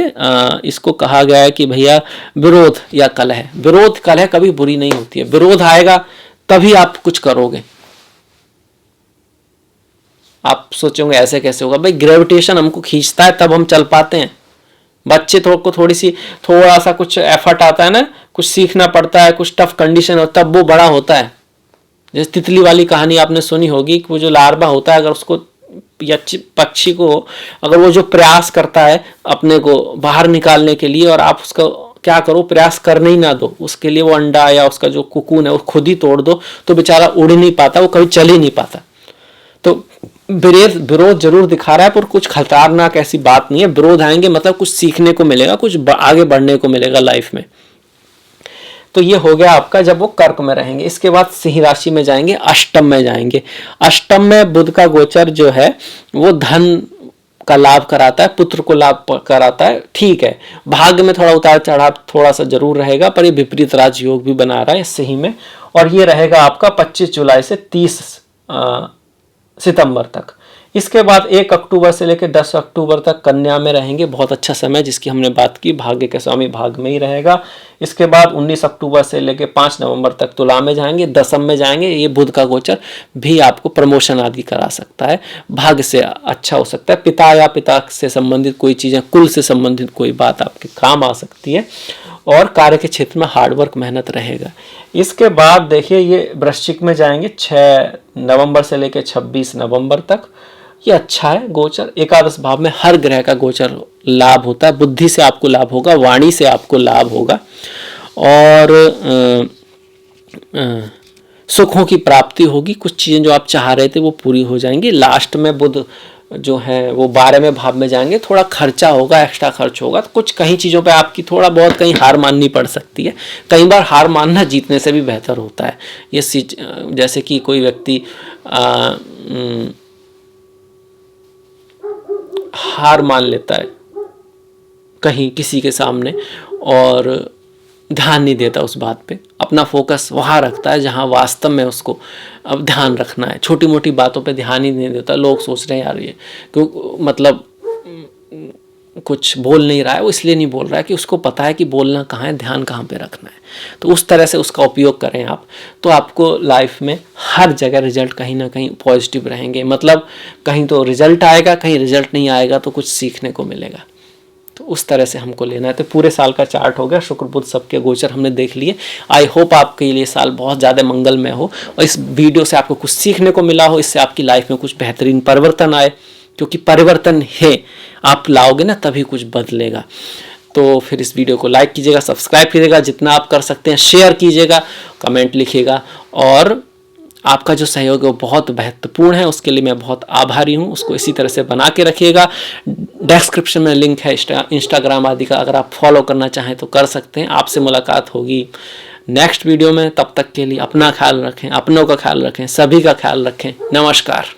इसको कहा गया है कि भैया विरोध या कलह, विरोध कलह कभी बुरी नहीं होती है, विरोध आएगा तभी आप कुछ करोगे। आप सोचोगे ऐसे कैसे होगा, भाई ग्रेविटेशन हमको खींचता है तब हम चल पाते हैं। बच्चे को थोड़ा सा कुछ एफर्ट आता है ना, कुछ सीखना पड़ता है, कुछ टफ कंडीशन होता है, तब वो बड़ा होता है। जैसे तितली वाली कहानी आपने सुनी होगी कि वो जो लार्वा होता है, अगर उसको या पक्षी को अगर वो जो प्रयास करता है अपने को बाहर निकालने के लिए, और आप उसका क्या करो, प्रयास करने ही ना दो, उसके लिए वो अंडा या उसका जो कुकून है वो खुद ही तोड़ दो, तो बेचारा उड़ नहीं पाता, वो कभी चल ही नहीं पाता। तो विरोध जरूर दिखा रहा है पर कुछ खतरनाक ऐसी बात नहीं है। विरोध आएंगे मतलब कुछ सीखने को मिलेगा, कुछ आगे बढ़ने को मिलेगा लाइफ में। तो ये हो गया आपका जब वो कर्क में रहेंगे। इसके बाद सिंह राशि में जाएंगे, अष्टम में जाएंगे। अष्टम में बुध का गोचर जो है वो धन का लाभ कराता है, पुत्र को लाभ कराता है, ठीक है। भाग्य में थोड़ा उतार चढ़ाव थोड़ा सा जरूर रहेगा, पर ये विपरीत राजयोग भी बना रहा है सिंह में। और ये रहेगा आपका 25 जुलाई से 30 सितंबर तक। इसके बाद 1 अक्टूबर से लेकर 10 अक्टूबर तक कन्या में रहेंगे, बहुत अच्छा समय जिसकी हमने बात की, भाग्य के स्वामी भाग में ही रहेगा। इसके बाद 19 अक्टूबर से लेकर 5 नवंबर तक तुला में जाएंगे, दशम में जाएंगे। ये बुध का गोचर भी आपको प्रमोशन आदि करा सकता है, भाग्य से अच्छा हो सकता है, पिता या पिता से संबंधित कोई चीज़ें, कुल से संबंधित कोई बात आपके काम आ सकती है। और कार्य के क्षेत्र में हार्डवर्क मेहनत रहेगा। इसके बाद देखिए ये वृश्चिक में जाएंगे 6 नवंबर से लेकर 26 नवंबर तक। ये अच्छा है गोचर, एकादश भाव में हर ग्रह का गोचर लाभ होता है। बुद्धि से आपको लाभ होगा, वाणी से आपको लाभ होगा, और सुखों की प्राप्ति होगी। कुछ चीज़ें जो आप चाह रहे थे वो पूरी हो जाएंगी। लास्ट में बुध जो है वो 12वें भाव में जाएंगे, थोड़ा खर्चा होगा, एक्स्ट्रा खर्च होगा, तो कुछ कहीं चीज़ों पे आपकी थोड़ा बहुत कहीं हार माननी पड़ सकती है। कई बार हार मानना जीतने से भी बेहतर होता है। ये जैसे कि कोई व्यक्ति हार मान लेता है कहीं किसी के सामने और ध्यान नहीं देता उस बात पे, अपना फोकस वहाँ रखता है जहाँ वास्तव में उसको अब ध्यान रखना है। छोटी मोटी बातों पे ध्यान ही नहीं देता। लोग सोच रहे हैं यार ये क्यों मतलब कुछ बोल नहीं रहा है, वो इसलिए नहीं बोल रहा है कि उसको पता है कि बोलना कहाँ है, ध्यान कहाँ पे रखना है। तो उस तरह से उसका उपयोग करें आप, तो आपको लाइफ में हर जगह रिजल्ट कहीं ना कहीं पॉजिटिव रहेंगे। मतलब कहीं तो रिजल्ट आएगा, कहीं रिजल्ट नहीं आएगा तो कुछ सीखने को मिलेगा। तो उस तरह से हमको लेना है। तो पूरे साल का चार्ट हो गया, शुक्र बुध सबके गोचर हमने देख लिए। आई होप आपके लिए साल बहुत ज़्यादा मंगलमय हो और इस वीडियो से आपको कुछ सीखने को मिला हो, इससे आपकी लाइफ में कुछ बेहतरीन परिवर्तन आए, क्योंकि परिवर्तन है, आप लाओगे ना तभी कुछ बदलेगा। तो फिर इस वीडियो को लाइक कीजिएगा, सब्सक्राइब कीजिएगा, जितना आप कर सकते हैं शेयर कीजिएगा, कमेंट लिखिएगा, और आपका जो सहयोग है वो बहुत महत्वपूर्ण है, उसके लिए मैं बहुत आभारी हूँ। उसको इसी तरह से बना के रखिएगा। डिस्क्रिप्शन में लिंक है इंस्टाग्राम आदि का, अगर आप फॉलो करना चाहें तो कर सकते हैं। आपसे मुलाकात होगी नेक्स्ट वीडियो में, तब तक के लिए अपना ख्याल रखें, अपनों का ख्याल रखें, सभी का ख्याल रखें। नमस्कार।